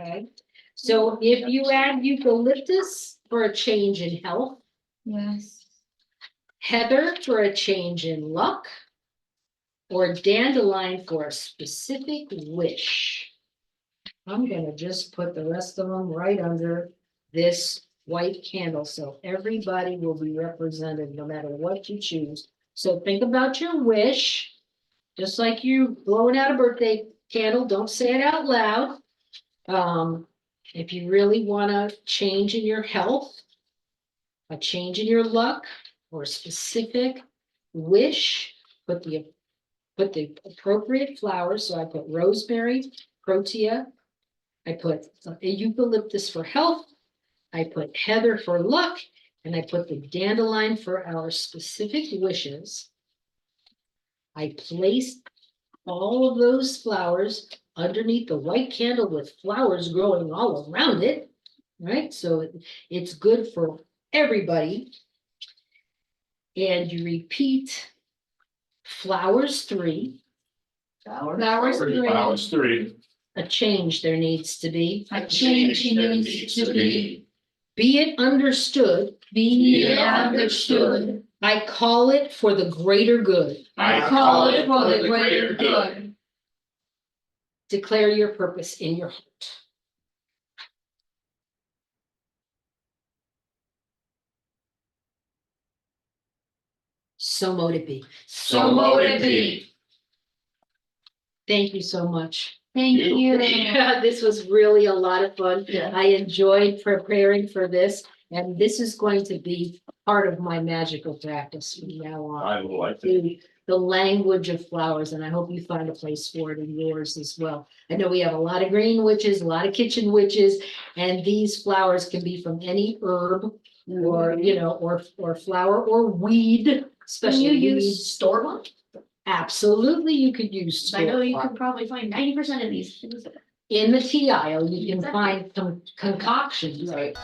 Okay, so if you add eucalyptus for a change in health, Yes. heather for a change in luck, or dandelion for a specific wish. I'm gonna just put the rest of them right under this white candle, so everybody will be represented no matter what you choose. So think about your wish, just like you blowing out a birthday candle, don't say it out loud. If you really wanna change in your health, a change in your luck, or a specific wish, put the appropriate flowers, so I put rosemary, protea. I put eucalyptus for health, I put heather for luck, and I put the dandelion for our specific wishes. I placed all of those flowers underneath the white candle with flowers growing all around it, right? So it's good for everybody. And you repeat flowers 3. Flowers three. Flowers 3. A change there needs to be. A change needs to be. Be it understood. Be it understood. I call it for the greater good. I call it for the greater good. Declare your purpose in your heart. So mote it be. So mote it be. Thank you so much. Thank you. This was really a lot of fun. Yeah. I enjoyed preparing for this, and this is going to be part of my magical practice from now on. I like it. The language of flowers, and I hope you find a place for it in yours as well. I know we have a lot of green witches, a lot of kitchen witches, and these flowers can be from any herb or, or flower or weed, Can especially you weed. use store bought? Absolutely, you could use. I know you store-bought. could probably find 90% of these things. In the tea aisle, you can find some concoctions. Right.